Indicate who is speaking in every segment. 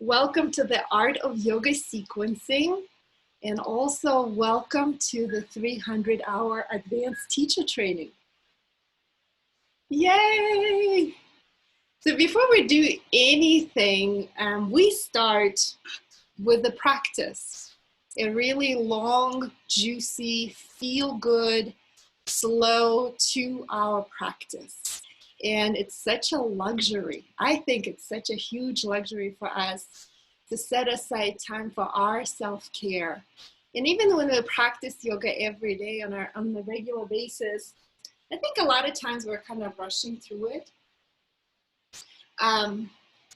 Speaker 1: Welcome to the Art of Yoga Sequencing, and also welcome to the 300-hour Advanced Teacher Training. Yay! So before we do anything, we start with the practice. A really long, juicy, feel-good, slow 2-hour practice. And it's such a luxury. I think it's such a huge luxury for us to set aside time for our self-care. And even when we practice yoga every day on a regular basis, I think a lot of times we're kind of rushing through it.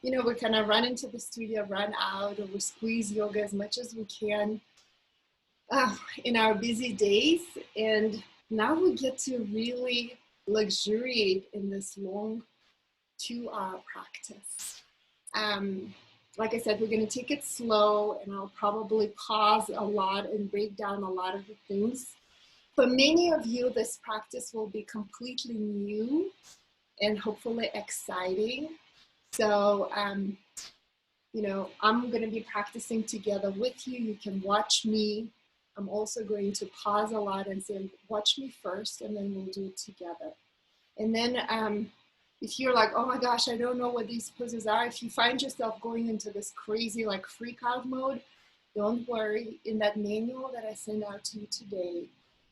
Speaker 1: We kind of run into the studio, run out, or we squeeze yoga as much as we can in our busy days. And now we get to really luxuriate in this long 2-hour practice. Like I said, we're going to take it slow, and I'll probably pause a lot and break down a lot of the things. For many of you, this practice will be completely new and hopefully exciting. So, I'm going to be practicing together with you. You can watch me. I'm also going to pause a lot and say, watch me first, and then we'll do it together. And then if you're like, oh my gosh, I don't know what these poses are, if you find yourself going into this crazy like freak out mode, don't worry. In that manual that I sent out to you today,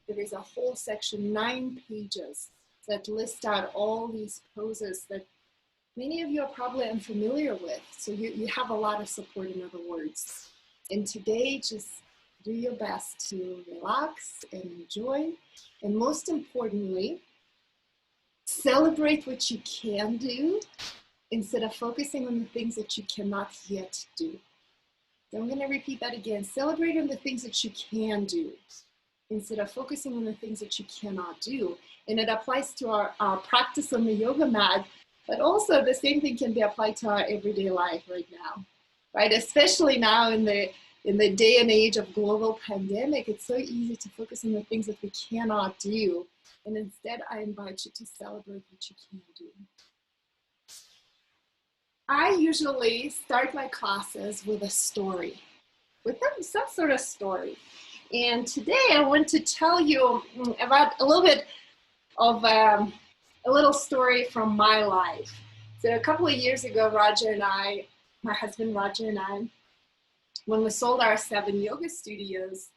Speaker 1: there is a whole section, 9 pages, that list out all these poses that many of you are probably unfamiliar with. So you have a lot of support, in other words. And today, just do your best to relax and enjoy. And most importantly, celebrate what you can do instead of focusing on the things that you cannot yet do. So I'm going to repeat that again. Celebrate on the things that you can do instead of focusing on the things that you cannot do. And it applies to our practice on the yoga mat, but also the same thing can be applied to our everyday life right now, right? Especially now in the day and age of global pandemic, it's so easy to focus on the things that we cannot do. And instead, I invite you to celebrate what you can do. I usually start my classes with a story, with some sort of story. And today I want to tell you about a little bit of a little story from my life. So a couple of years ago, Roger and I, my husband Roger and I, when we sold our 7 yoga studios,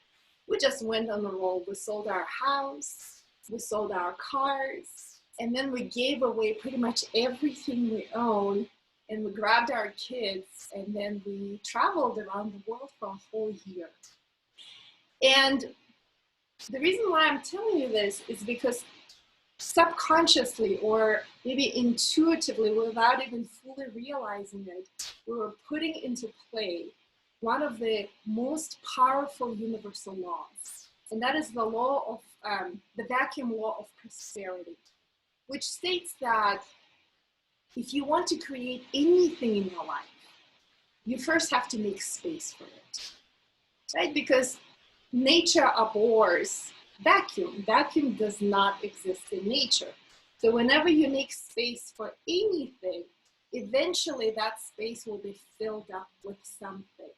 Speaker 1: we just went on the roll. We sold our house, we sold our cars, and then we gave away pretty much everything we own, and we grabbed our kids, and then we traveled around the world for a whole year. And the reason why I'm telling you this is because subconsciously, or maybe intuitively, without even fully realizing it, we were putting into play one of the most powerful universal laws. And that is the law of, the vacuum law of prosperity, which states that if you want to create anything in your life, you first have to make space for it, right? Because nature abhors vacuum. Vacuum does not exist in nature. So whenever you make space for anything, eventually that space will be filled up with something.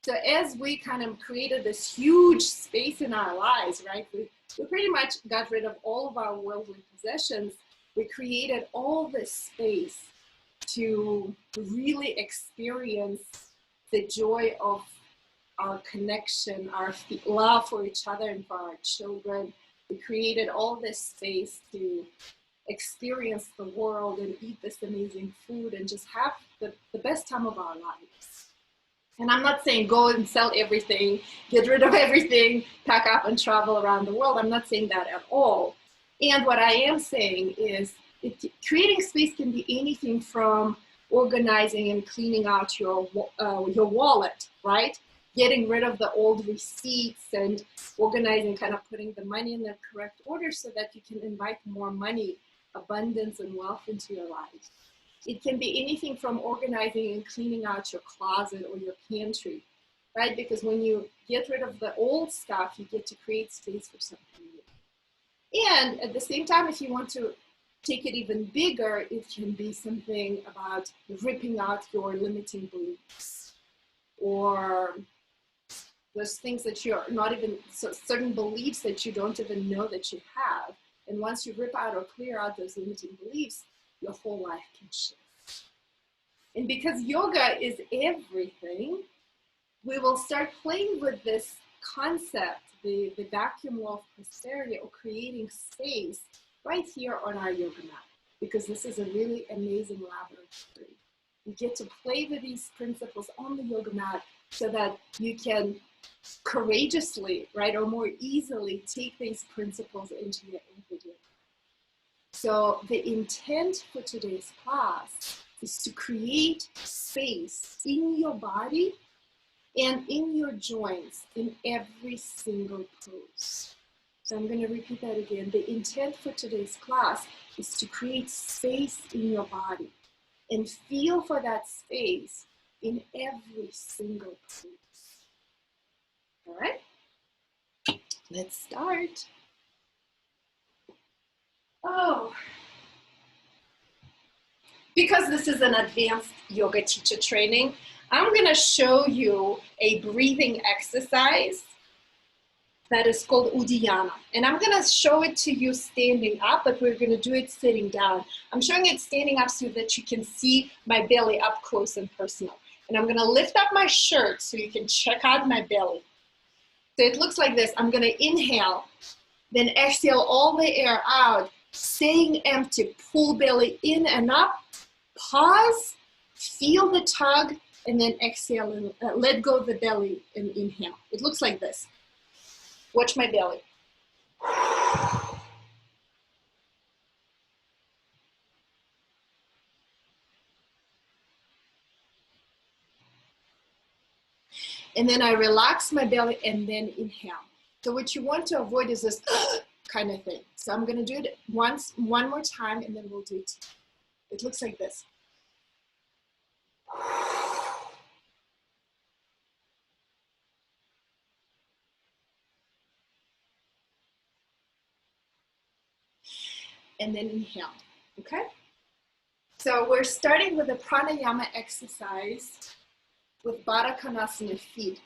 Speaker 1: So as we kind of created this huge space in our lives, right, we pretty much got rid of all of our worldly possessions. We created all this space to really experience the joy of our connection, our love for each other and for our children. We created all this space to experience the world and eat this amazing food and just have the best time of our lives. And I'm not saying go and sell everything, get rid of everything, pack up and travel around the world. I'm not saying that at all. And what I am saying is creating space can be anything from organizing and cleaning out your wallet, right? Getting rid of the old receipts and organizing, kind of putting the money in the correct order so that you can invite more money, abundance, and wealth into your life. It can be anything from organizing and cleaning out your closet or your pantry, right? Because when you get rid of the old stuff, you get to create space for something new. And at the same time, if you want to take it even bigger, it can be something about ripping out your limiting beliefs, or those things that you're not even, certain beliefs that you don't even know that you have. And once you rip out or clear out those limiting beliefs, your whole life can shift. And because yoga is everything, we will start playing with this concept, the vacuum law of prosperity, or creating space right here on our yoga mat, because this is a really amazing laboratory. You get to play with these principles on the yoga mat so that you can courageously, right, or more easily take these principles into your everyday life. So the intent for today's class is to create space in your body and in your joints in every single pose. So I'm going to repeat that again. The intent for today's class is to create space in your body and feel for that space in every single pose. All right, let's start. Oh, because this is an advanced yoga teacher training, I'm going to show you a breathing exercise that is called Uddiyana. And I'm going to show it to you standing up, but we're going to do it sitting down. I'm showing it standing up so that you can see my belly up close and personal. And I'm going to lift up my shirt so you can check out my belly. So it looks like this. I'm going to inhale, then exhale all the air out, staying empty. Pull belly in and up. Pause, feel the tug, and then exhale and let go of the belly and inhale. It looks like this. Watch my belly. And then I relax my belly and then inhale. So what you want to avoid is this kind of thing. So I'm going to do it one more time, and then we'll do it. It looks like this. And then inhale, okay? So we're starting with a pranayama exercise with Baddha Konasana feet.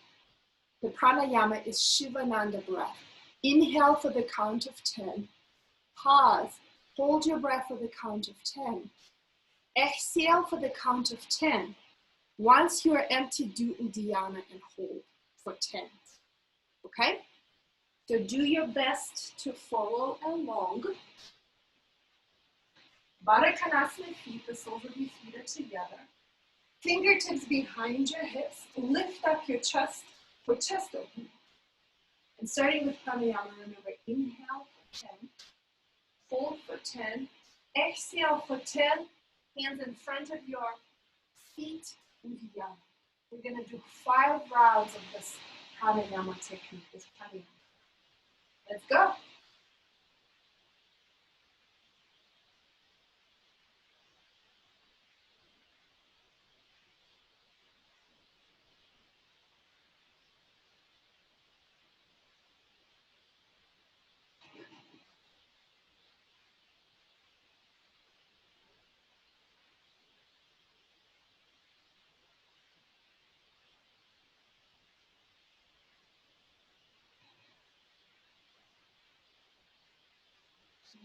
Speaker 1: The pranayama is Shivananda breath. Inhale for the count of 10. Pause. Hold your breath for the count of 10. Exhale for the count of 10. Once you are empty, do Uddiyana and hold for 10. Okay? So do your best to follow along. Baddha Konasana feet, the soles of your feet are together. Fingertips behind your hips. Lift up your chest for chest opening. And starting with pranayama, remember, inhale for 10. Hold for 10. Exhale for 10. Hands in front of your feet. Uddiyana. We're going to do 5 rounds of this pranayama technique, this pranayama. Let's go.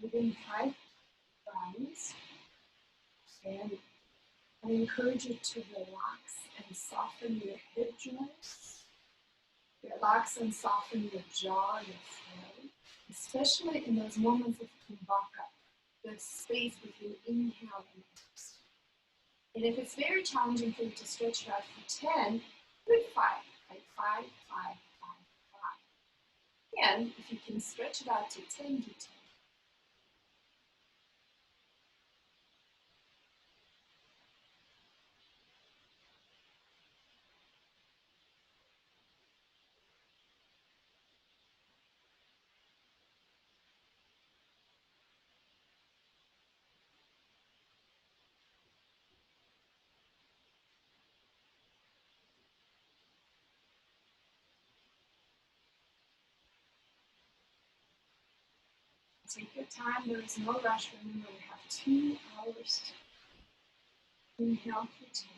Speaker 1: Within 5 rounds, and I encourage you to relax and soften your hip joints. Relax and soften your jaw, your throat, especially in those moments of kumbhaka, the space between inhale and exhale. And if it's very challenging for you to stretch it out for 10, do it 5, like 5, 5, 5, 5. And if you can stretch it out to 10, do 10. take your time, there is no rush. Remember, we have 2 hours to inhale for 10.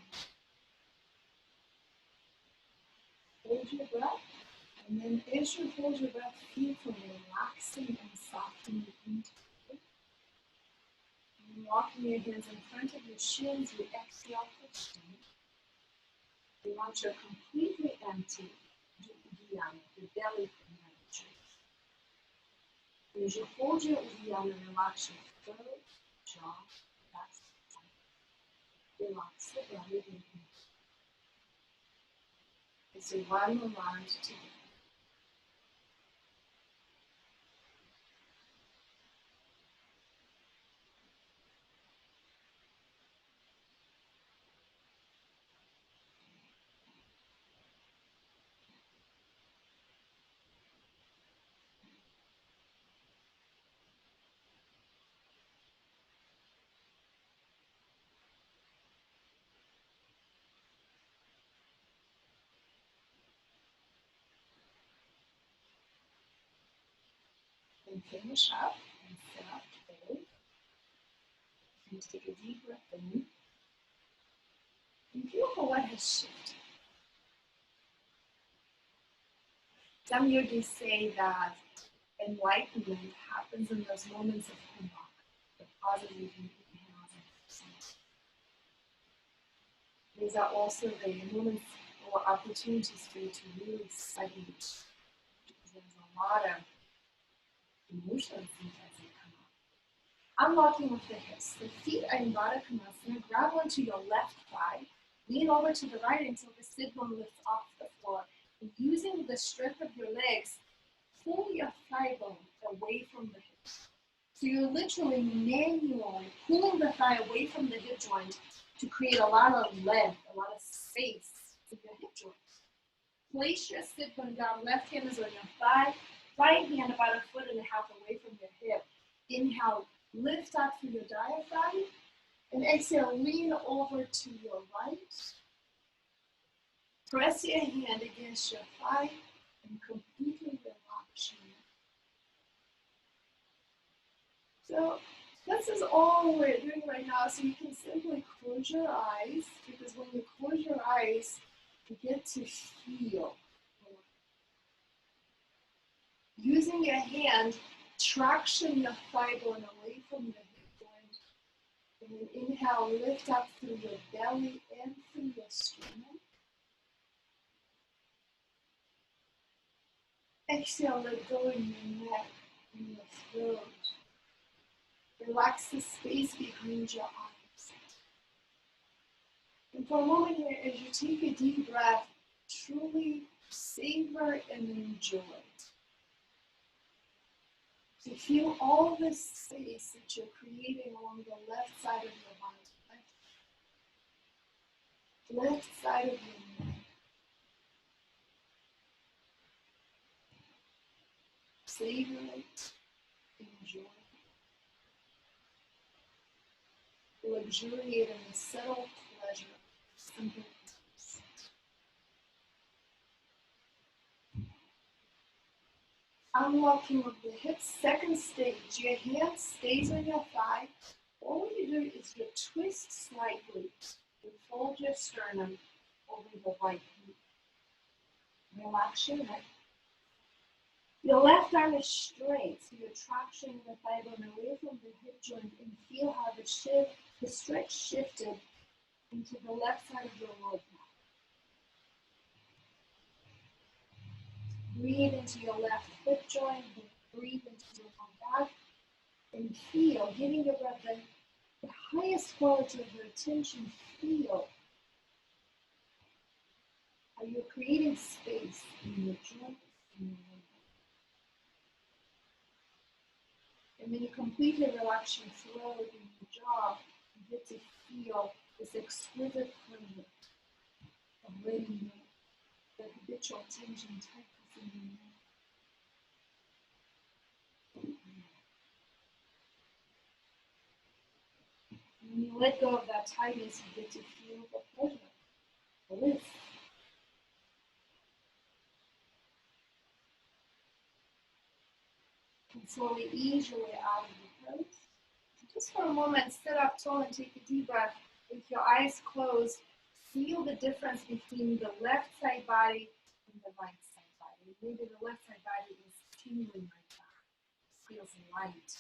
Speaker 1: Hold your breath, and then as you hold your breath, feel for relaxing and softening into it. And walking your hands in front of your shins, you exhale for strength. You want you completely empty your belly from your chest. As you hold your udiyana, relax your throat, jaw, back, relax the belly. As you run around together. And finish up and sit up tall. And take a deep breath in. And feel for what has shifted. Some yogis say that enlightenment happens in those moments of unlock, the positive inhales and exhales. These are also the moments or opportunities for you to really study, because there's a lot of emotions as they come up. Unlocking with the hips. The feet are in Baddha Konasana. Grab onto your left thigh. Lean over to the right until the sit bone lifts off the floor. And using the strength of your legs, pull your thigh bone away from the hips. So you're literally manually pulling the thigh away from the hip joint to create a lot of length, a lot of space in your hip joint. Place your sit bone down. Left hand is on your thigh. Right hand about 1.5 feet away from your hip. Inhale, lift up through your diaphragm. And exhale, lean over to your right. Press your hand against your thigh and completely relax your neck. So this is all we're doing right now. So you can simply close your eyes, because when you close your eyes, you get to feel. Using your hand, traction your thigh bone away from the hip joint. And then inhale, lift up through your belly and through your sternum. Exhale, let go in your neck and your throat. Relax the space behind your eyes. And for a moment here, as you take a deep breath, truly savor and enjoy. So feel all this space that you're creating along the left side of your body. Left side of your neck. Savor it, enjoy it. Luxuriate in the subtle pleasure of simple things. Unlocking of the hips. Second stage, your hand stays on your thigh. All you do is you twist slightly and fold your sternum over the right knee. Relax your neck. Your left arm is straight, so you're tractioning the thigh bone away from the hip joint, and feel how the stretch shifted into the left side of your low back. Breathe into your left hip joint, breathe into your low back, and feel, giving your breath the highest quality of your attention. Feel how you're creating space in your joints and your low back. And when you completely relax your throat and your jaw, you get to feel this exquisite pleasure of letting the habitual tension tightness in your neck. When you let go of that tightness, you get to feel the pleasure, the bliss. And slowly ease your way out of the pose. Just for a moment, sit up tall and take a deep breath. With your eyes closed, feel the difference between the left side body and the right side body. Maybe the left side body is tingling right now. It feels light.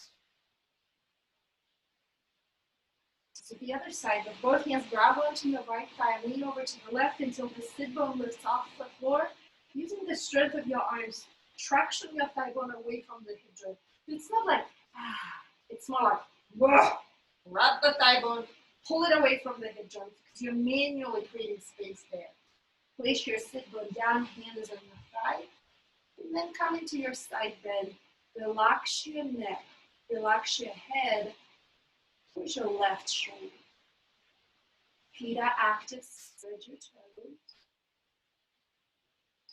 Speaker 1: So the other side, with both hands, grab onto your right thigh, lean over to the left until the sit bone lifts off the floor. Using the strength of your arms, traction your thigh bone away from the hip joint. It's not like, it's more like, whoa. Grab the thigh bone, pull it away from the hip joint because you're manually creating space there. Place your sit bone down, hand is on your thigh, and then come into your side bend. Relax your neck, relax your head, push your left shoulder. Feet are active, spread your toes.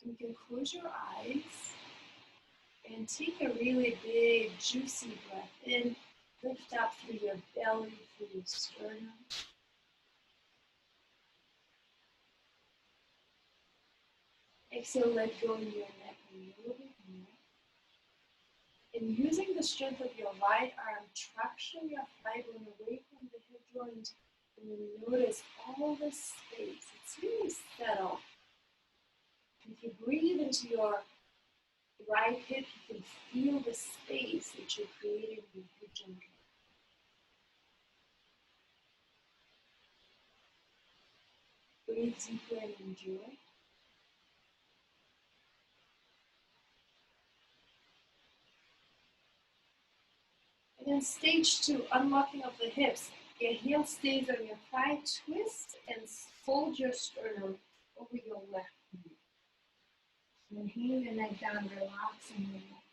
Speaker 1: You can close your eyes and take a really big, juicy breath in. Lift up through your belly, through your sternum. Exhale, let go of your neck a little bit more. And using the strength of your right arm, traction your thigh bone away from the hip joint. And then notice all the space. It's really settled. If you breathe into your right hip, you can feel the space that you're creating in your hip joint. Breathe deeper and enjoy. And then stage 2, unlocking of the hips. Your heel stays on your thigh, twist and fold your sternum over your left knee. And then hang your neck down, relaxing your neck.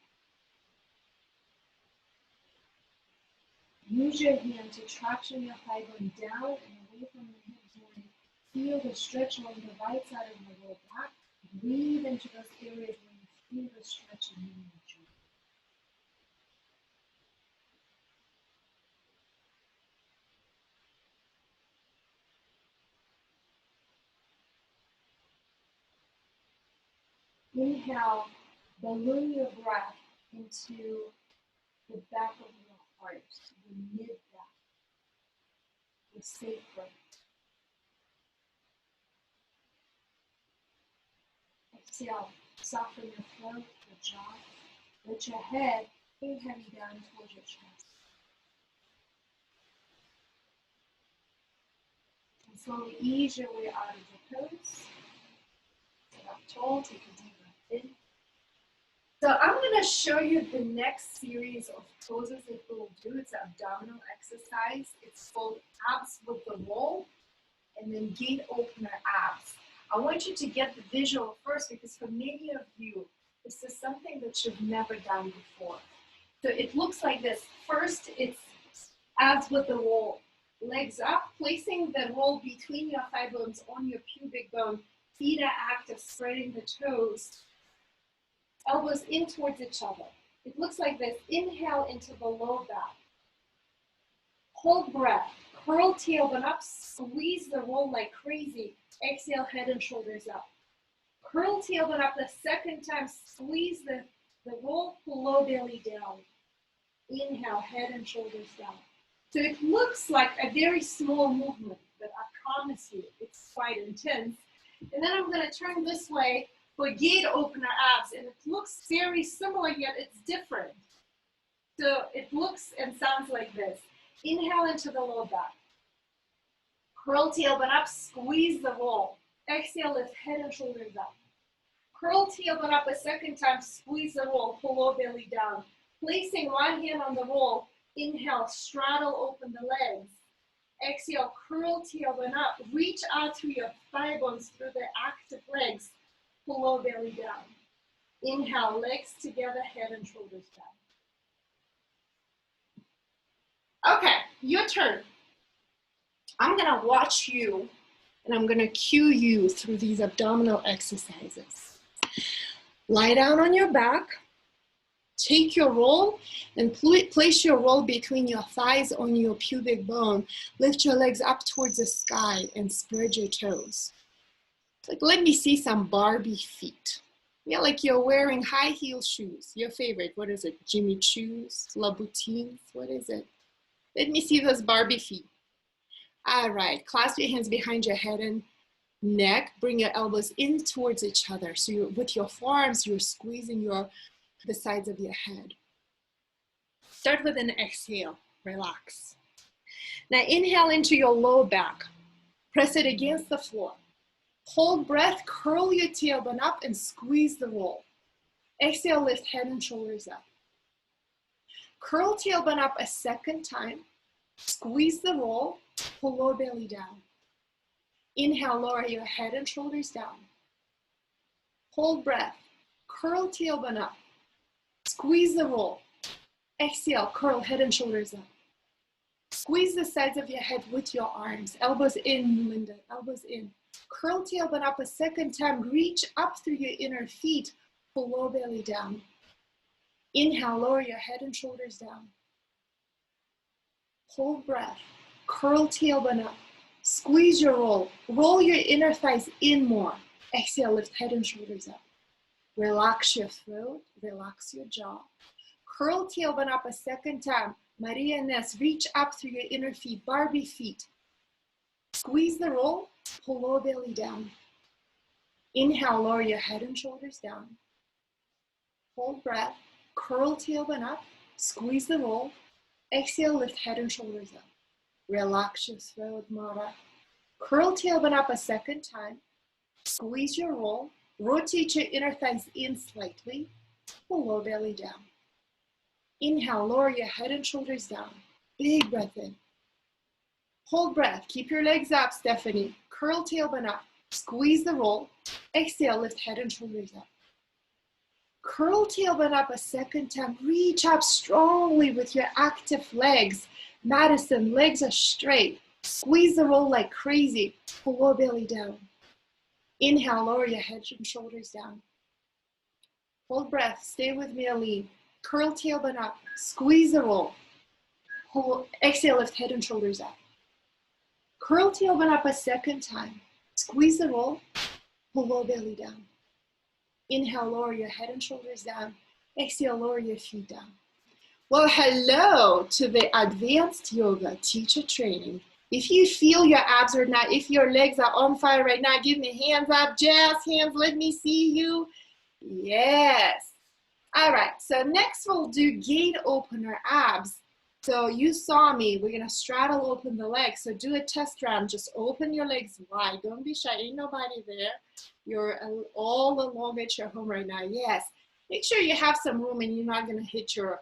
Speaker 1: Use your hand to traction your thigh bone down and away from the hip joint. Feel the stretch along the right side of the lower back. Breathe into those areas where you feel the stretch in your joint. Inhale, balloon your breath into the back of your heart, the mid-back, the sacrum. Exhale, soften your throat, your jaw. Let your head hang heavy down towards your chest. And slowly ease your way out of the pose. Sit up tall, take a deep breath in. So I'm going to show you the next series of poses that we'll do. It's an abdominal exercise. It's called abs with the roll and then gate opener abs. I want you to get the visual first because for many of you, this is something that you've never done before. So it looks like this. First, it's abs with the roll. Legs up, placing the roll between your thigh bones on your pubic bone. Feet are active, spreading the toes. Elbows in towards each other. It looks like this. Inhale into the low back. Hold breath. Curl tailbone up. Squeeze the roll like crazy. Exhale, head and shoulders up. Curl tailbone up the second time. Squeeze the roll, low belly down. Inhale, head and shoulders down. So it looks like a very small movement, but I promise you, it's quite intense. And then I'm going to turn this way for gate opener abs, and it looks very similar, yet it's different. So it looks and sounds like this. Inhale into the low back. Curl tailbone up, squeeze the roll. Exhale, lift head and shoulders up. Curl tailbone up a second time, squeeze the roll, pull low belly down. Placing one hand on the roll, inhale, straddle open the legs. Exhale, curl tailbone up, reach out through your thigh bones through the active legs. Pull low belly down. Inhale, legs together, head and shoulders down. Okay, your turn. I'm gonna watch you and I'm gonna cue you through these abdominal exercises. Lie down on your back, take your roll and place your roll between your thighs on your pubic bone. Lift your legs up towards the sky and spread your toes. Like, let me see some Barbie feet. Yeah, like you're wearing high heel shoes. Your favorite, what is it? Jimmy Choo's, Louboutins, what is it? Let me see those Barbie feet. All right, clasp your hands behind your head and neck. Bring your elbows in towards each other. So you're, with your forearms, you're squeezing the sides of your head. Start with an exhale, relax. Now inhale into your low back. Press it against the floor. Hold breath, curl your tailbone up and squeeze the roll. Exhale, lift head and shoulders up. Curl tailbone up a second time. Squeeze the roll, pull low belly down. Inhale, lower your head and shoulders down. Hold breath, curl tailbone up. Squeeze the roll. Exhale, curl head and shoulders up. Squeeze the sides of your head with your arms. Elbows in, Linda, elbows in. Curl tailbone up a second time. Reach up through your inner feet. Pull low belly down. Inhale, lower your head and shoulders down. Hold breath. Curl tailbone up. Squeeze your roll. Roll your inner thighs in more. Exhale, lift head and shoulders up. Relax your throat. Relax your jaw. Curl tailbone up a second time. Maria Ines, reach up through your inner feet. Barbie feet. Squeeze the roll. Pull low belly down. Inhale, lower your head and shoulders down. Hold breath. Curl tailbone up. Squeeze the roll. Exhale, lift head and shoulders up. Relax your throat, Mara. Curl tailbone up a second time. Squeeze your roll. Rotate your inner thighs in slightly. Pull low belly down. Inhale, lower your head and shoulders down. Big breath in. Hold breath. Keep your legs up, Stephanie. Curl tailbone up. Squeeze the roll. Exhale, lift head and shoulders up. Curl tailbone up a second time. Reach up strongly with your active legs. Madison, legs are straight. Squeeze the roll like crazy. Pull low belly down. Inhale, lower your head and shoulders down. Hold breath. Stay with me, Aline. Curl tailbone up. Squeeze the roll. Hold, exhale, lift head and shoulders up. Curl tailbone up a second time. Squeeze the roll. Pull low belly down. Inhale, lower your head and shoulders down. Exhale, lower your feet down. Well, hello to the advanced yoga teacher training. If you feel your abs right now, if your legs are on fire right now, give me hands up, Jazz, hands, let me see you. Yes. All right, so next we'll do gate opener abs. So you saw me, we're gonna straddle open the legs. So do a test round, just open your legs wide. Don't be shy, ain't nobody there. You're all alone at your home right now, yes. Make sure you have some room and you're not gonna hit your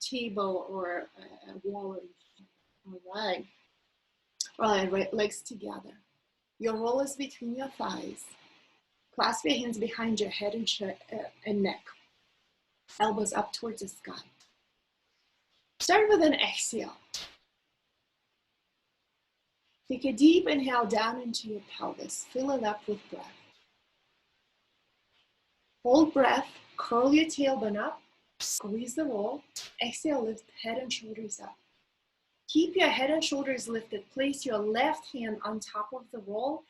Speaker 1: table or a wall. All right, legs together. Your roll is between your thighs. Clasp your hands behind your head and neck. Elbows up towards the sky. Start with an exhale. Take a deep inhale down into your pelvis. Fill it up with breath. Hold breath. Curl your tailbone up. Squeeze the roll. Exhale, lift head and shoulders up. Keep your head and shoulders lifted. Place your left hand on top of the roll.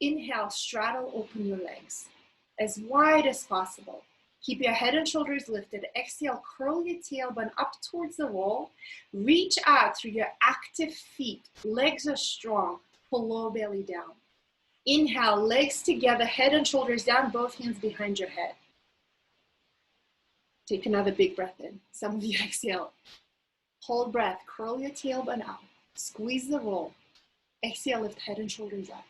Speaker 1: Inhale, straddle, open your legs as wide as possible. Keep your head and shoulders lifted. Exhale, curl your tailbone up towards the roll. Reach out through your active feet. Legs are strong. Pull low belly down. Inhale, legs together, head and shoulders down, both hands behind your head. Take another big breath in. Some of you exhale. Hold breath, curl your tailbone out. Squeeze the roll. Exhale, lift head and shoulders up.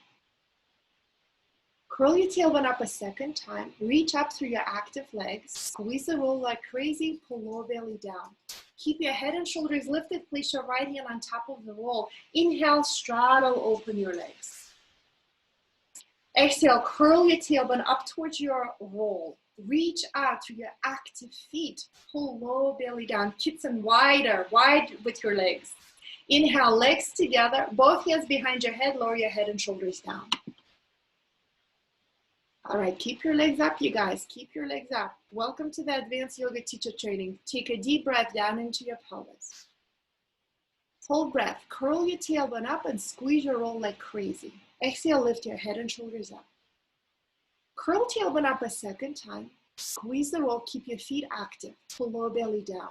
Speaker 1: Curl your tailbone up a second time. Reach up through your active legs. Squeeze the roll like crazy. Pull low belly down. Keep your head and shoulders lifted. Place your right hand on top of the roll. Inhale, straddle, open your legs. Exhale, curl your tailbone up towards your roll. Reach out through your active feet. Pull low belly down. Kitten wider, wide with your legs. Inhale, legs together. Both hands behind your head. Lower your head and shoulders down. All right, keep your legs up, you guys. Keep your legs up. Welcome to the Advanced Yoga Teacher Training. Take a deep breath down into your pelvis. Hold breath. Curl your tailbone up and squeeze your roll like crazy. Exhale, lift your head and shoulders up. Curl tailbone up a second time. Squeeze the roll, keep your feet active. Pull lower belly down.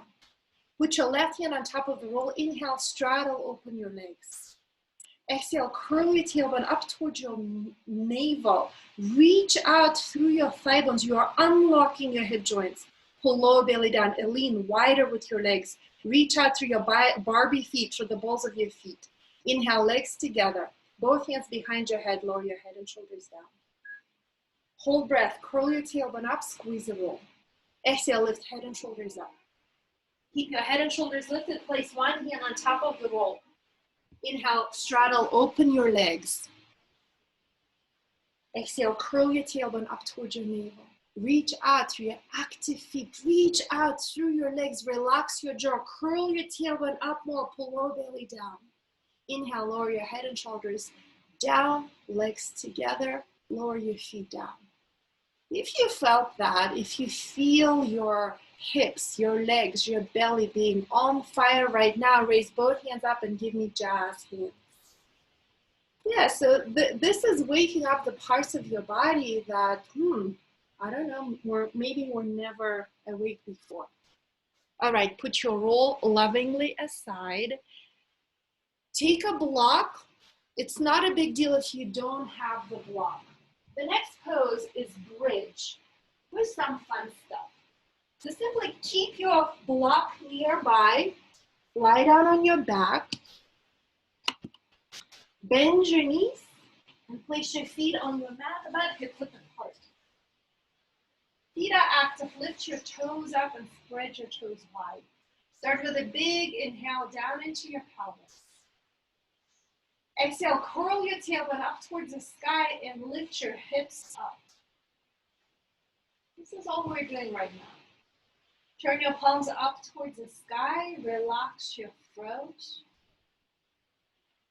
Speaker 1: Put your left hand on top of the roll. Inhale, straddle, open your legs. Exhale, curl your tailbone up towards your navel. Reach out through your thigh bones. You are unlocking your hip joints. Pull lower belly down and lean wider with your legs. Reach out through your Barbie feet, through the balls of your feet. Inhale, legs together. Both hands behind your head. Lower your head and shoulders down. Hold breath. Curl your tailbone up. Squeeze the roll. Exhale, lift head and shoulders up. Keep your head and shoulders lifted. Place one hand on top of the roll. Inhale, straddle, open your legs. Exhale, curl your tailbone up towards your navel. Reach out through your active feet. Reach out through your legs. Relax your jaw. Curl your tailbone up more. Pull lower belly down. Inhale, lower your head and shoulders down. Legs together. Lower your feet down. If you felt that, if you feel your hips, your legs, your belly being on fire right now, raise both hands up and give me jazz hands. Yeah, so this is waking up the parts of your body that, I don't know, maybe were never awake before. All right, put your roll lovingly aside. Take a block. It's not a big deal if you don't have the block. The next pose is bridge with some fun stuff. So simply keep your block nearby, lie down on your back, bend your knees, and place your feet on your mat about hip width apart. Feet are active, lift your toes up and spread your toes wide. Start with a big inhale down into your pelvis. Exhale, curl your tailbone up towards the sky and lift your hips up. This is all we're doing right now. Turn your palms up towards the sky. Relax your throat.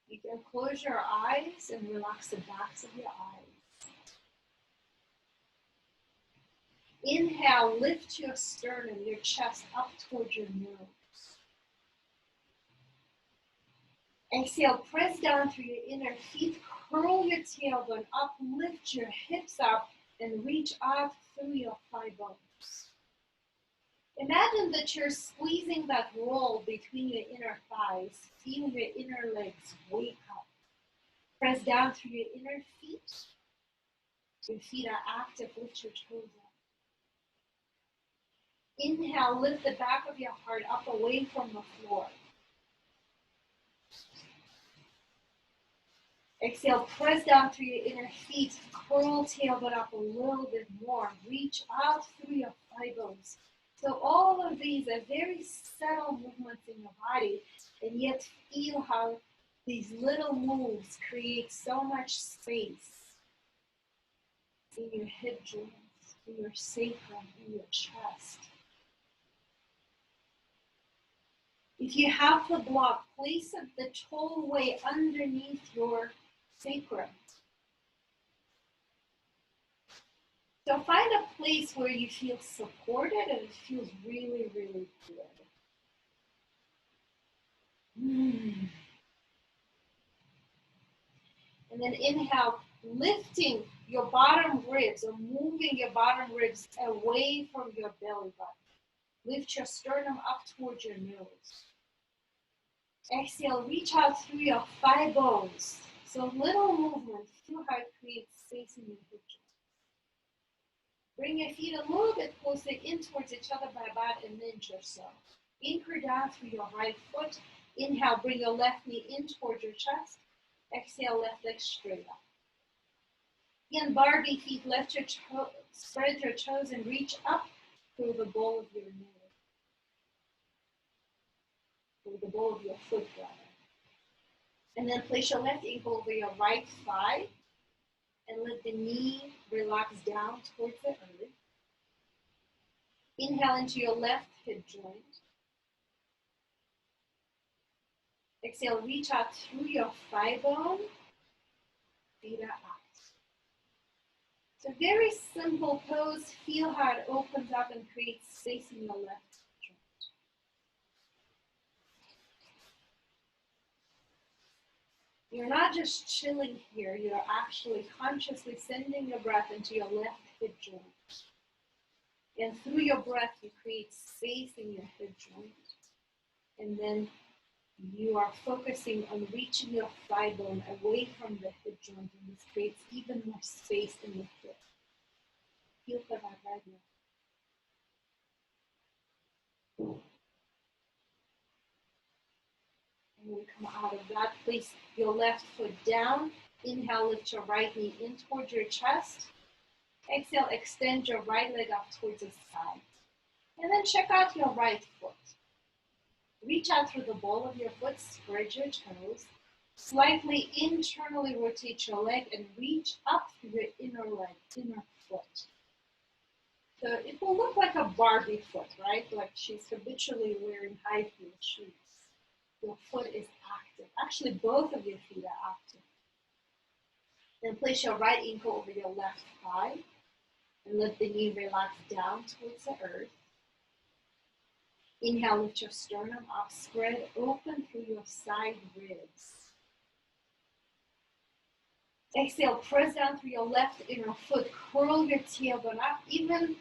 Speaker 1: You can close your eyes and relax the backs of your eyes. Inhale, lift your sternum, your chest up towards your nose. Exhale, press down through your inner feet. Curl your tailbone up, lift your hips up, and reach out through your thigh bones. Imagine that you're squeezing that roll between your inner thighs. Feel your inner legs wake up. Press down through your inner feet. Your feet are active. Lift your toes up. Inhale, lift the back of your heart up away from the floor. Exhale, press down through your inner feet. Curl tailbone up a little bit more. Reach out through your thigh bones. So all of these are very subtle movements in your body, and yet feel how these little moves create so much space in your hip joints, in your sacrum, in your chest. If you have the block, place it the toe way underneath your sacrum. So find a place where you feel supported and it feels really, really good. And then inhale, lifting your bottom ribs or moving your bottom ribs away from your belly button. Lift your sternum up towards your nose. Exhale, reach out through your thigh bones. So little movement, feel how it creates space in your hip joints. Bring your feet a little bit closer in towards each other by about an inch or so. Anchor down through your right foot. Inhale, bring your left knee in towards your chest. Exhale, left leg straight up. Again, Barbie feet, spread your toes and reach up through the ball of your knee. Through the ball of your foot, rather. And then place your left ankle over your right thigh and let the knee relax down towards the earth. Inhale into your left hip joint. Exhale, reach out through your thigh bone. Feet are out. So very simple pose. Feel how it opens up and creates space in your left joint. You're not just chilling here, you're actually consciously sending your breath into your left hip joint. And through your breath, you create space in your hip joint. And then you are focusing on reaching your thigh bone away from the hip joint, and this creates even more space in the hip. Feel for that right now. And when you come out of that, place your left foot down. Inhale, lift your right knee in towards your chest. Exhale, extend your right leg up towards the side. And then check out your right foot. Reach out through the ball of your foot, spread your toes. Slightly internally rotate your leg and reach up through your inner leg, inner foot. So it will look like a Barbie foot, right? Like she's habitually wearing high heel shoes. Your foot is active. Actually, both of your feet are active. Then place your right ankle over your left thigh and let the knee relax down towards the earth. Inhale, lift your sternum up, spread open through your side ribs. Exhale, press down through your left inner foot, curl your tailbone up. Even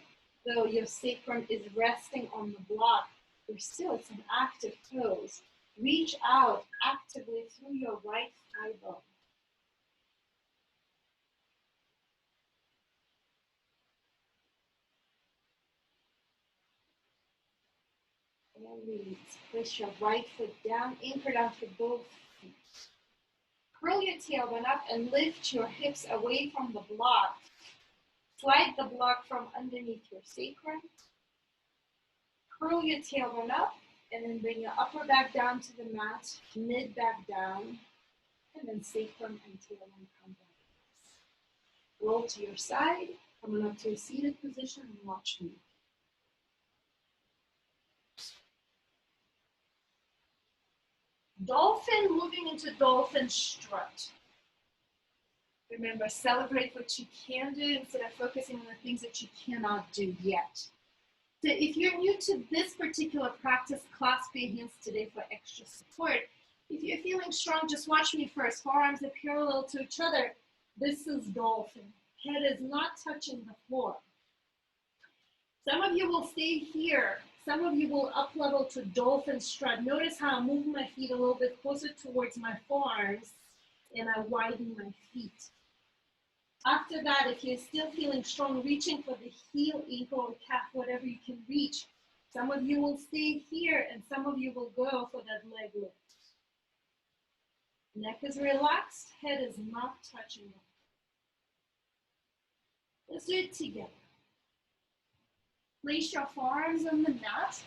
Speaker 1: though your sacrum is resting on the block, there's still some active toes. Reach out actively through your right thigh bone. And release. Place your right foot down, anchor down through both feet. Curl your tailbone up and lift your hips away from the block. Slide the block from underneath your sacrum. Curl your tailbone up and then bring your upper back down to the mat, mid back down, and then sacrum and tailbone come back. Roll to your side, coming up to a seated position and watch me. Dolphin, moving into Dolphin Strut. Remember, celebrate what you can do instead of focusing on the things that you cannot do yet. So if you're new to this particular practice, clasp your hands today for extra support. If you're feeling strong, just watch me first. Forearms are parallel to each other. This is Dolphin. Head is not touching the floor. Some of you will stay here. Some of you will up level to Dolphin Strut. Notice how I move my feet a little bit closer towards my forearms and I widen my feet. After that, if you're still feeling strong, reaching for the heel, ankle, or calf, whatever you can reach. Some of you will stay here and some of you will go for that leg lift. Neck is relaxed, head is not touching it. Let's do it together. Place your forearms on the mat.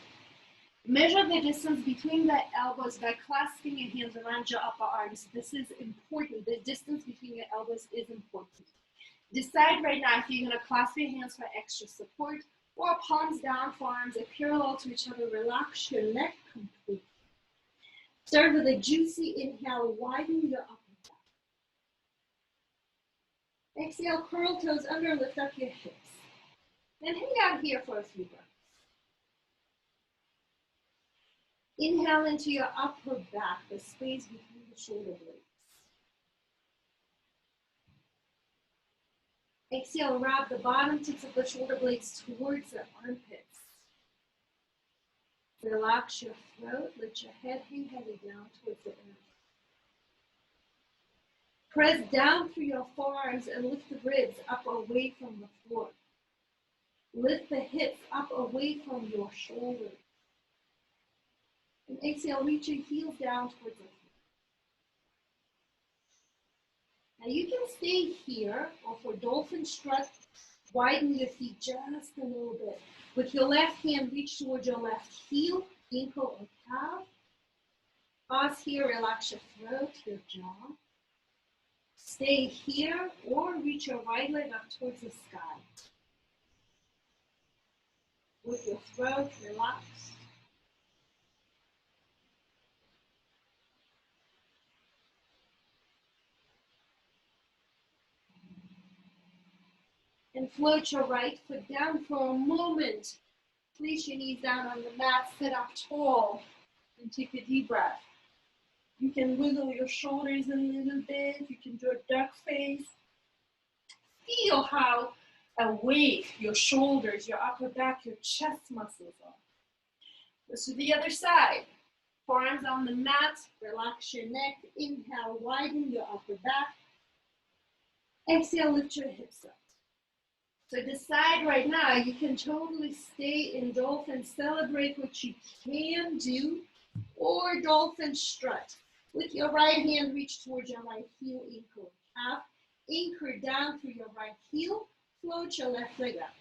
Speaker 1: Measure the distance between the elbows by clasping your hands around your upper arms. This is important. The distance between your elbows is important. Decide right now if you're going to clasp your hands for extra support or palms down, forearms are parallel to each other. Relax your neck completely. Start with a juicy inhale, widen your upper back. Exhale, curl toes under, lift up your hips. And hang out here for a few breaths. Inhale into your upper back, the space between the shoulder blades. Exhale, wrap the bottom tips of the shoulder blades towards the armpits. Relax your throat, let your head hang heavy down towards the earth. Press down through your forearms and lift the ribs up away from the floor. Lift the hips up away from your shoulders. And exhale, reach your heels down towards the floor. Now you can stay here, or for Dolphin Strut, widen your feet just a little bit. With your left hand, reach towards your left heel, ankle, or calf. Pause here, relax your throat, your jaw. Stay here, or reach your right leg up towards the sky. With your throat relaxed. And float your right foot down for a moment. Place your knees down on the mat, sit up tall, and take a deep breath. You can wiggle your shoulders a little bit. You can do a duck face. Feel how Awake your shoulders, your upper back, your chest muscles off. Go to the other side. Forearms on the mat, relax your neck. Inhale, widen your upper back. Exhale, lift your hips up. So decide right now, you can totally stay in Dolphin, celebrate what you can do, or Dolphin Strut. With your right hand, reach towards your right heel, ankle, calf. Anchor down through your right heel, float your left leg up.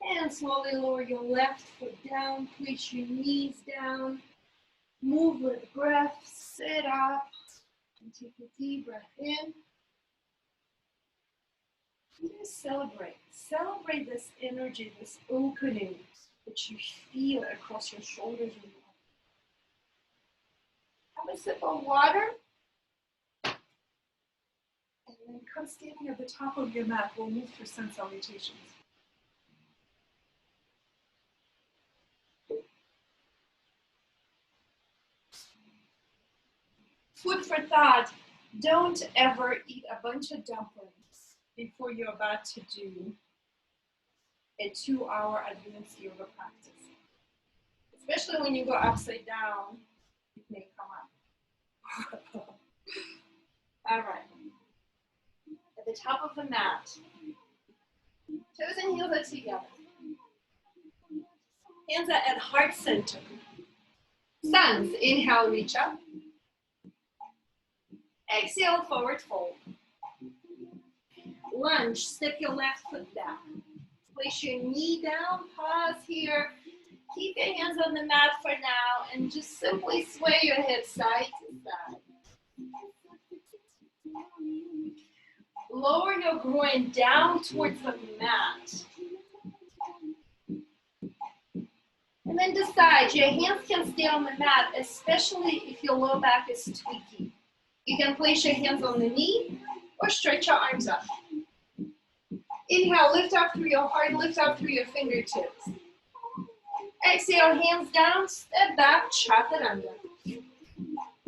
Speaker 1: And slowly lower your left foot down, place your knees down, move with breath, sit up, and take a deep breath in. And just celebrate. Celebrate this energy, this opening that you feel across your shoulders. Have a sip of water. And then come standing at the top of your mat. We'll move through sun salutations. Food for thought, don't ever eat a bunch of dumplings before you're about to do a 2-hour advanced yoga practice. Especially when you go upside down, it may come up. All right. At the top of the mat, toes and heels are together. Hands are at heart center. Suns, inhale, reach up. Exhale, forward fold. Lunge, step your left foot back. Place your knee down, pause here. Keep your hands on the mat for now and just simply sway your hips side to side. Lower your groin down towards the mat. And then decide, your hands can stay on the mat, especially if your low back is tweaky. You can place your hands on the knee or stretch your arms up. Inhale, lift up through your heart, lift up through your fingertips. Exhale, hands down, step back, chaturanga.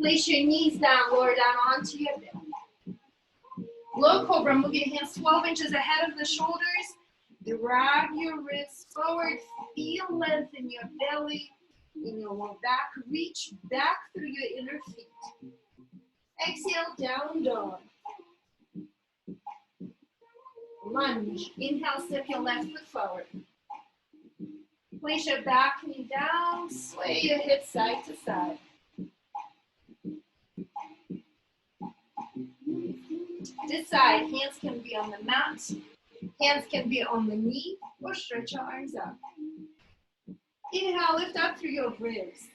Speaker 1: Place your knees down, lower down onto your belly. Low Cobra, move your hands 12 inches ahead of the shoulders. Drag your wrists forward, feel length in your belly, in your low back. Reach back through your inner feet. Exhale, down dog. Lunge. Inhale, step your left foot forward. Place your back knee down, sway your hips side to side. Decide, hands can be on the mat, hands can be on the knee, or stretch your arms up. Inhale, lift up through your ribs.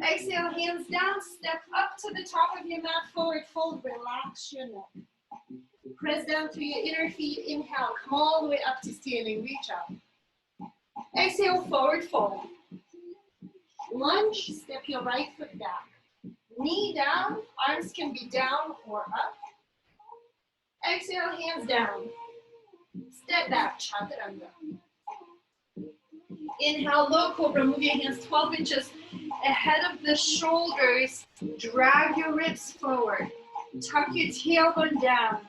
Speaker 1: Exhale, hands down, step up to the top of your mat, forward fold, relax your neck. Press down through your inner feet, inhale, come all the way up to standing, reach up. Exhale, forward fold. Lunge, step your right foot back. Knee down, arms can be down or up. Exhale, hands down. Step back, chaturanga. Inhale, low cobra, move your hands 12 inches ahead of the shoulders. Drag your ribs forward. Tuck your tailbone down.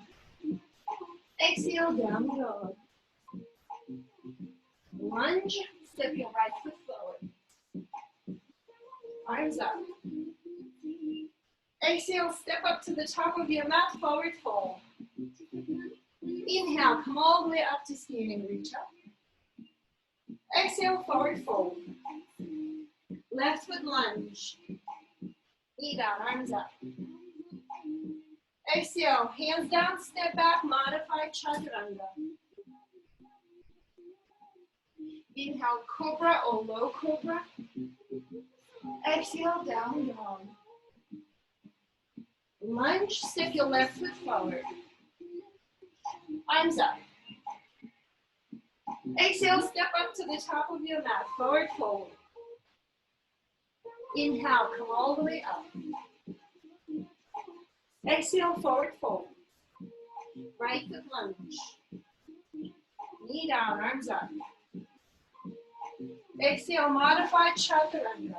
Speaker 1: Exhale, down dog. Lunge, step your right foot forward. Arms up. Exhale, step up to the top of your mat, forward fold. Inhale, come all the way up to standing, reach up. Exhale, forward fold. Left foot lunge. Knee down, arms up. Exhale, hands down, step back, modified chaturanga. Inhale, cobra or low cobra. Exhale, down dog. Lunge, step your left foot forward. Arms up. Exhale, step up to the top of your mat, forward fold. Inhale, come all the way up. Exhale, forward fold. Right foot lunge. Knee down, arms up. Exhale, modified chaturanga.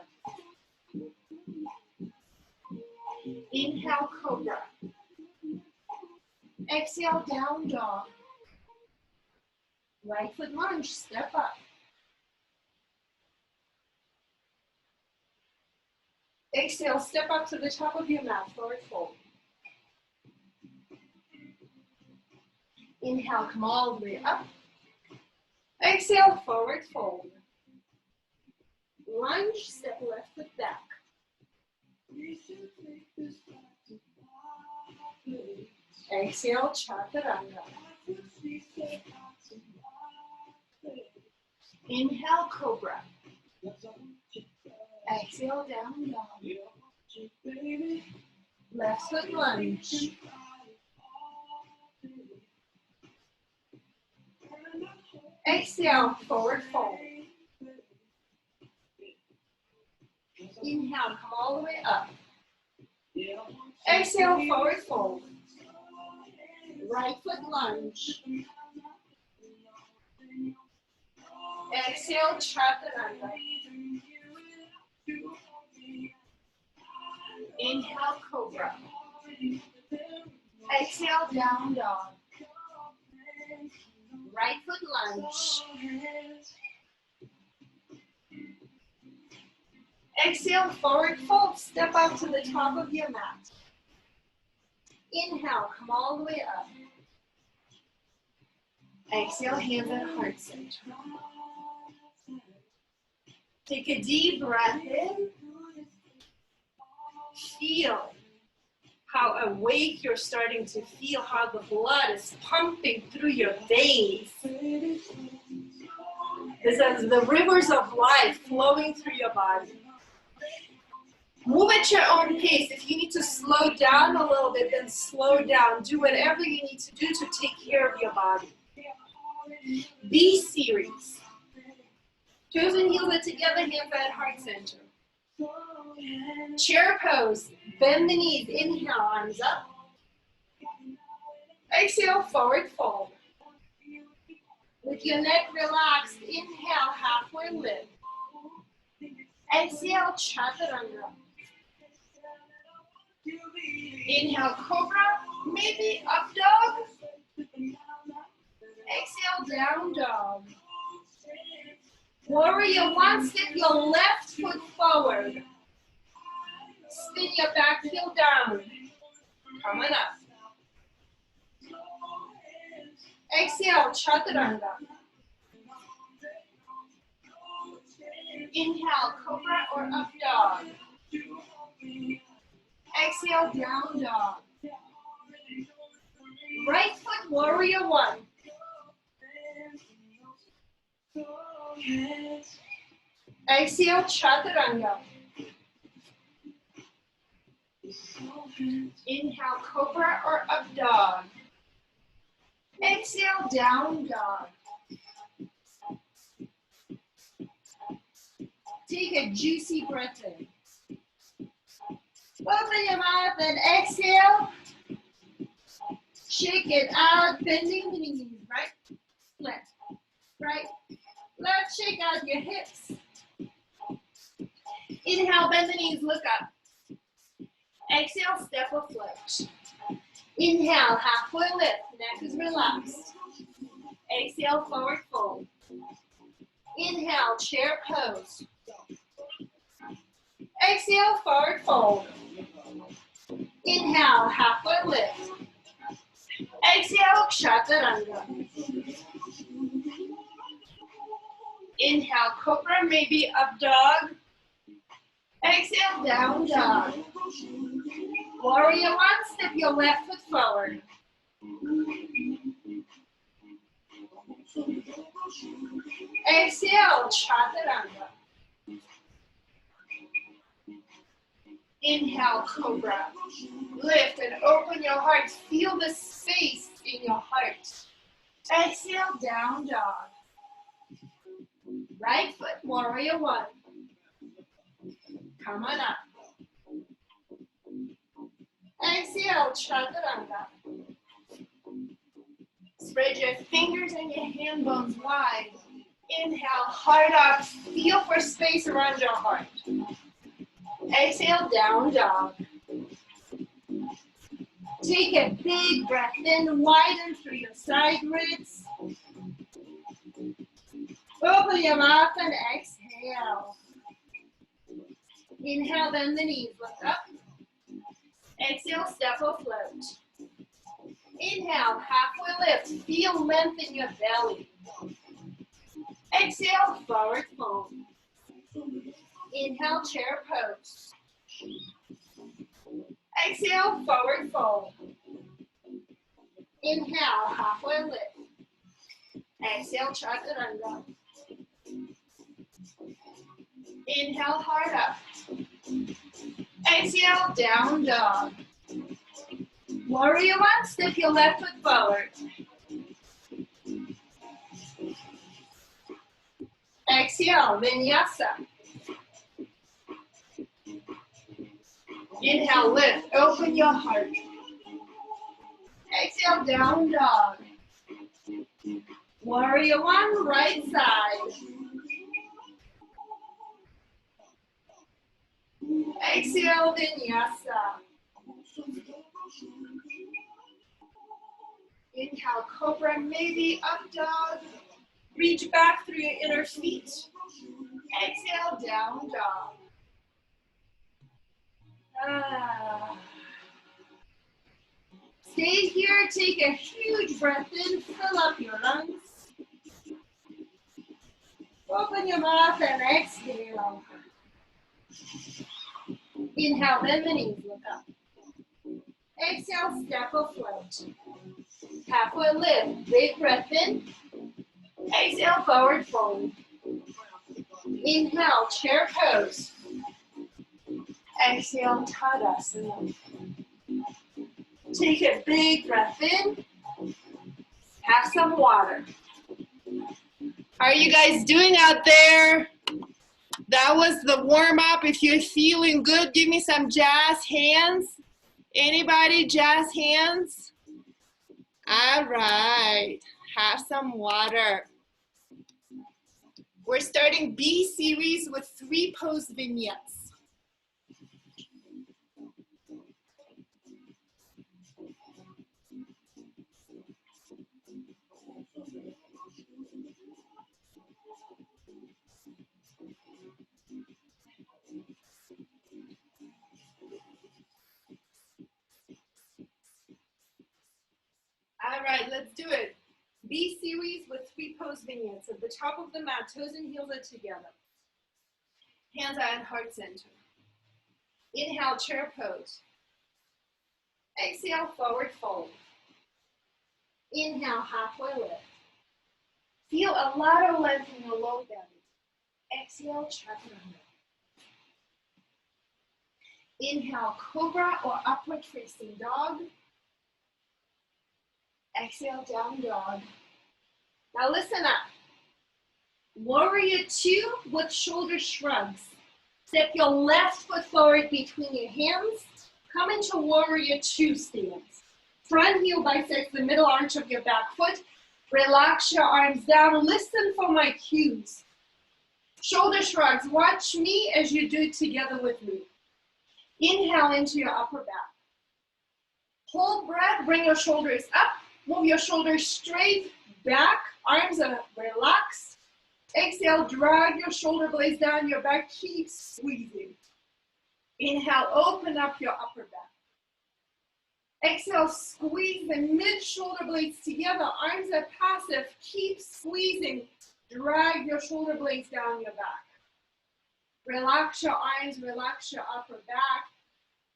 Speaker 1: Inhale, cobra. Exhale, down dog. Right foot lunge, step up. Exhale, step up to the top of your mat, forward fold. Inhale, come all the way up. Exhale, forward fold. Lunge, step left foot back. Exhale, chaturanga. Inhale, cobra. Exhale, down dog. Left foot lunge. Exhale, forward fold. Inhale, come all the way up. Exhale, forward fold. Right foot lunge. Exhale, chaturanga. Inhale, cobra. Exhale, down dog. Right foot lunge. Exhale, forward fold. Step up to the top of your mat. Inhale, come all the way up. Exhale, hands at heart center. Take a deep breath in. Feel how awake you're starting to feel, how the blood is pumping through your veins. This is the rivers of life flowing through your body. Move at your own pace. If you need to slow down a little bit, then slow down. Do whatever you need to do to take care of your body. B series. Toes and heels are together, hands at heart center. Chair pose. Bend the knees. Inhale, arms up. Exhale, forward fold. With your neck relaxed, inhale, halfway lift. Exhale, chaturanga. Inhale, cobra, maybe up dog. Exhale, down dog. Warrior one, step your left foot forward. Spin your back heel down. Coming up. Exhale, chaturanga. Inhale, cobra or up dog. Exhale, down dog. Right foot, warrior one. Exhale, chaturanga. Inhale, cobra or up dog. Exhale, down dog. Take a juicy breath in. Open your mouth and exhale. Shake it out, bending the knees, right, left, right, left. Shake out your hips. Inhale, bend the knees, look up. Exhale, step or flex. Inhale, halfway lift, neck is relaxed. Exhale, forward fold. Inhale, chair pose. Exhale, forward fold. Inhale, halfway lift. Exhale, chaturanga. Inhale, cobra, maybe up dog. Exhale, down dog. Warrior one, step your left foot forward. Exhale, chaturanga. Inhale, cobra. Lift and open your heart. Feel the space in your heart. Exhale, down dog. Right foot, warrior one. Come on up. Exhale, chaturanga. Spread your fingers and your hand bones wide. Inhale, heart up. Feel for space around your heart. Exhale, down dog. Take a big breath in, widen through your side ribs. Open your mouth and exhale. Inhale, bend the knees, look up. Exhale, step or float. Inhale, halfway lift. Feel length in your belly. Exhale, forward fold. Inhale, chair pose. Exhale, forward fold. Inhale, halfway lift. Exhale, chaturanga. Inhale, heart up. Exhale, down dog. Warrior one, step your left foot forward. Exhale, vinyasa. Inhale, lift, open your heart. Exhale, down dog. Warrior one, right side. Exhale, vinyasa. Inhale, Cobra, maybe up dog. Reach back through your inner feet. Exhale, down dog. Stay here, take a huge breath in, fill up your lungs. Open your mouth and exhale. Inhale, bend the knees, look up. Exhale, step or float. Halfway lift, big breath in. Exhale, forward fold. Inhale, chair pose. Exhale, Tadasana. Take a big breath in. Have some water. How are you guys doing out there? That was the warm-up. If you're feeling good, give me some jazz hands. Anybody, jazz hands? All right, have some water. We're starting B series with 3 pose vignettes. All right, let's do it. B series with 3 pose vignettes. At the top of the mat, toes and heels are together. Hands are at heart center. Inhale, chair pose. Exhale, forward fold. Inhale, halfway lift. Feel a lot of length in your low belly. Exhale, chaturanga. Inhale, cobra or upward facing dog. Exhale, down dog. Now listen up. Warrior 2 with shoulder shrugs. Step your left foot forward between your hands. Come into warrior 2 stance. Front heel bisects the middle arch of your back foot. Relax your arms down. Listen for my cues. Shoulder shrugs. Watch me as you do it together with me. Inhale into your upper back. Hold breath. Bring your shoulders up. Move your shoulders straight back. Arms are relaxed. Exhale, drag your shoulder blades down your back. Keep squeezing. Inhale, open up your upper back. Exhale, squeeze the mid-shoulder blades together. Arms are passive. Keep squeezing. Drag your shoulder blades down your back. Relax your arms, relax your upper back.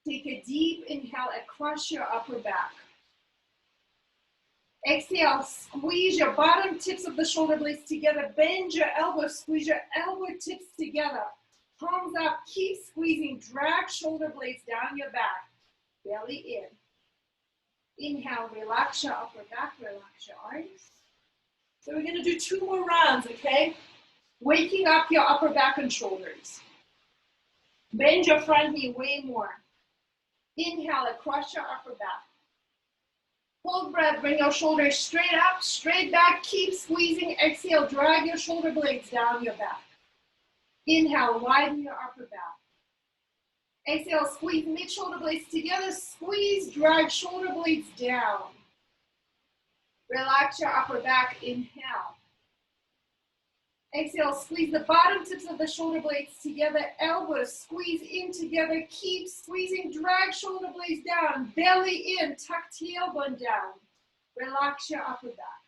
Speaker 1: Take a deep inhale across your upper back. Exhale, squeeze your bottom tips of the shoulder blades together. Bend your elbows, squeeze your elbow tips together. Palms up, keep squeezing. Drag shoulder blades down your back. Belly in. Inhale, relax your upper back, relax your arms. So we're going to do 2 more rounds, okay? Waking up your upper back and shoulders. Bend your front knee way more. Inhale, across your upper back. Hold breath, bring your shoulders straight up, straight back, keep squeezing. Exhale, drag your shoulder blades down your back. Inhale, widen your upper back. Exhale, squeeze mid-shoulder blades together, squeeze, drag shoulder blades down. Relax your upper back, inhale. Exhale, squeeze the bottom tips of the shoulder blades together, elbows squeeze in together, keep squeezing, drag shoulder blades down, belly in, tuck tailbone down. Relax your upper back.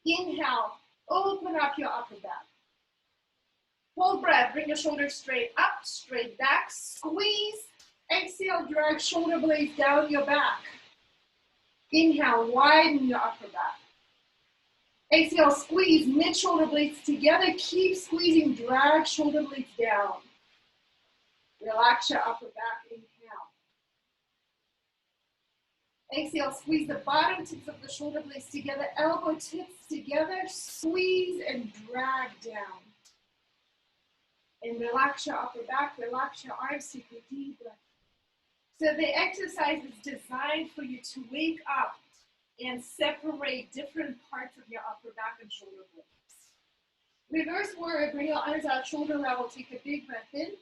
Speaker 1: Inhale, open up your upper back. Hold breath, bring your shoulders straight up, straight back, squeeze. Exhale, drag shoulder blades down your back. Inhale, widen your upper back. Exhale, squeeze mid-shoulder blades together, keep squeezing, drag shoulder blades down. Relax your upper back, inhale. Exhale, squeeze the bottom tips of the shoulder blades together, elbow tips together, squeeze and drag down. And relax your upper back, relax your arms, take a deep breath. So the exercise is designed for you to wake up and separate different parts of your upper back and shoulder blades. Reverse warrior, bring your arms out shoulder level, take a big breath in.